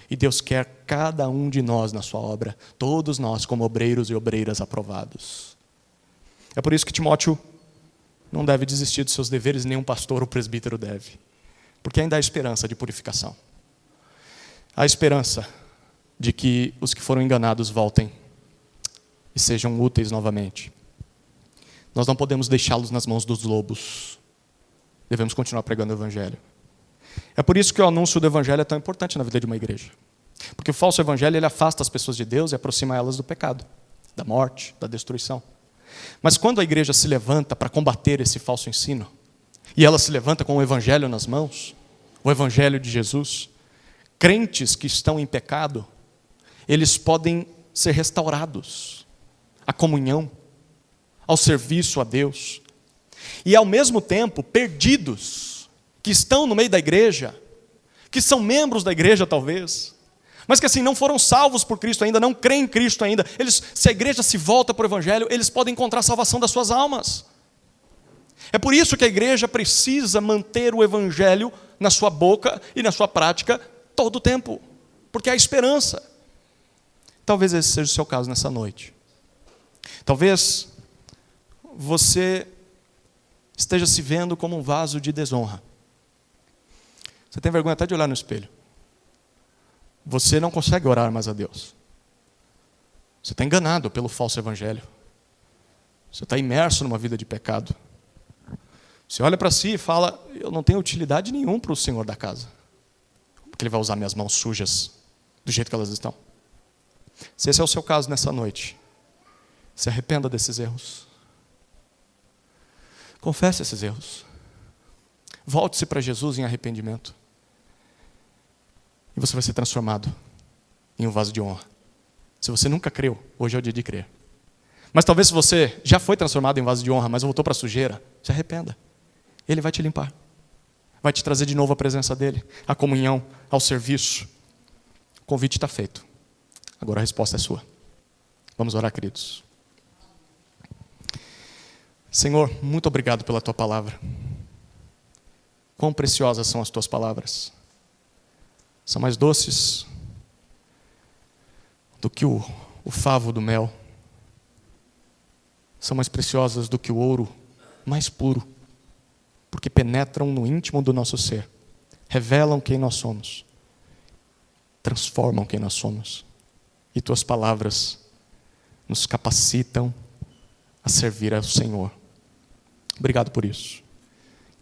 E Deus quer cada um de nós na sua obra. Todos nós como obreiros e obreiras aprovados. É por isso que Timóteo não deve desistir dos seus deveres, nenhum pastor ou presbítero deve. Porque ainda há esperança de purificação. Há esperança de que os que foram enganados voltem e sejam úteis novamente. Nós não podemos deixá-los nas mãos dos lobos. Devemos continuar pregando o Evangelho. É por isso que o anúncio do Evangelho é tão importante na vida de uma igreja. Porque o falso Evangelho ele afasta as pessoas de Deus e aproxima elas do pecado, da morte, da destruição. Mas quando a igreja se levanta para combater esse falso ensino, e ela se levanta com o Evangelho nas mãos, o Evangelho de Jesus, crentes que estão em pecado, eles podem ser restaurados à comunhão, ao serviço a Deus. E ao mesmo tempo, perdidos, que estão no meio da igreja, que são membros da igreja talvez, mas que assim não foram salvos por Cristo ainda, não creem em Cristo ainda, se a igreja se volta para o Evangelho, eles podem encontrar a salvação das suas almas. É por isso que a igreja precisa manter o Evangelho na sua boca e na sua prática todo o tempo, porque há esperança. Talvez esse seja o seu caso nessa noite. Talvez você esteja se vendo como um vaso de desonra. Você tem vergonha até de olhar no espelho. Você não consegue orar mais a Deus. Você está enganado pelo falso evangelho. Você está imerso numa vida de pecado. Você olha para si e fala, eu não tenho utilidade nenhuma para o Senhor da casa. Porque Ele vai usar minhas mãos sujas do jeito que elas estão. Se esse é o seu caso nessa noite, se arrependa desses erros. Confesse esses erros. Volte-se para Jesus em arrependimento. E você vai ser transformado em um vaso de honra. Se você nunca creu, hoje é o dia de crer. Mas talvez se você já foi transformado em vaso de honra, mas voltou para a sujeira, se arrependa. Ele vai te limpar. Vai te trazer de novo a presença dele, a comunhão, ao serviço. O convite está feito. Agora a resposta é sua. Vamos orar, queridos. Senhor, muito obrigado pela tua palavra. Quão preciosas são as tuas palavras. São mais doces do que o favo do mel. São mais preciosas do que o ouro mais puro, porque penetram no íntimo do nosso ser, revelam quem nós somos, transformam quem nós somos. E tuas palavras nos capacitam a servir ao Senhor. Obrigado por isso.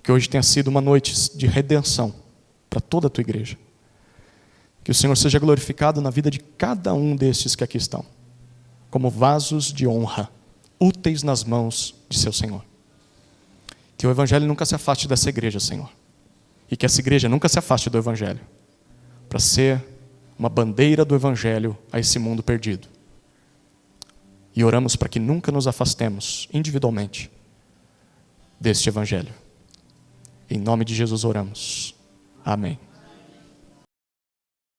Que hoje tenha sido uma noite de redenção para toda a tua igreja. Que o Senhor seja glorificado na vida de cada um destes que aqui estão, como vasos de honra, úteis nas mãos de seu Senhor. Que o Evangelho nunca se afaste dessa igreja, Senhor. E que essa igreja nunca se afaste do Evangelho, para ser uma bandeira do Evangelho a esse mundo perdido. E oramos para que nunca nos afastemos individualmente deste Evangelho. Em nome de Jesus oramos. Amém.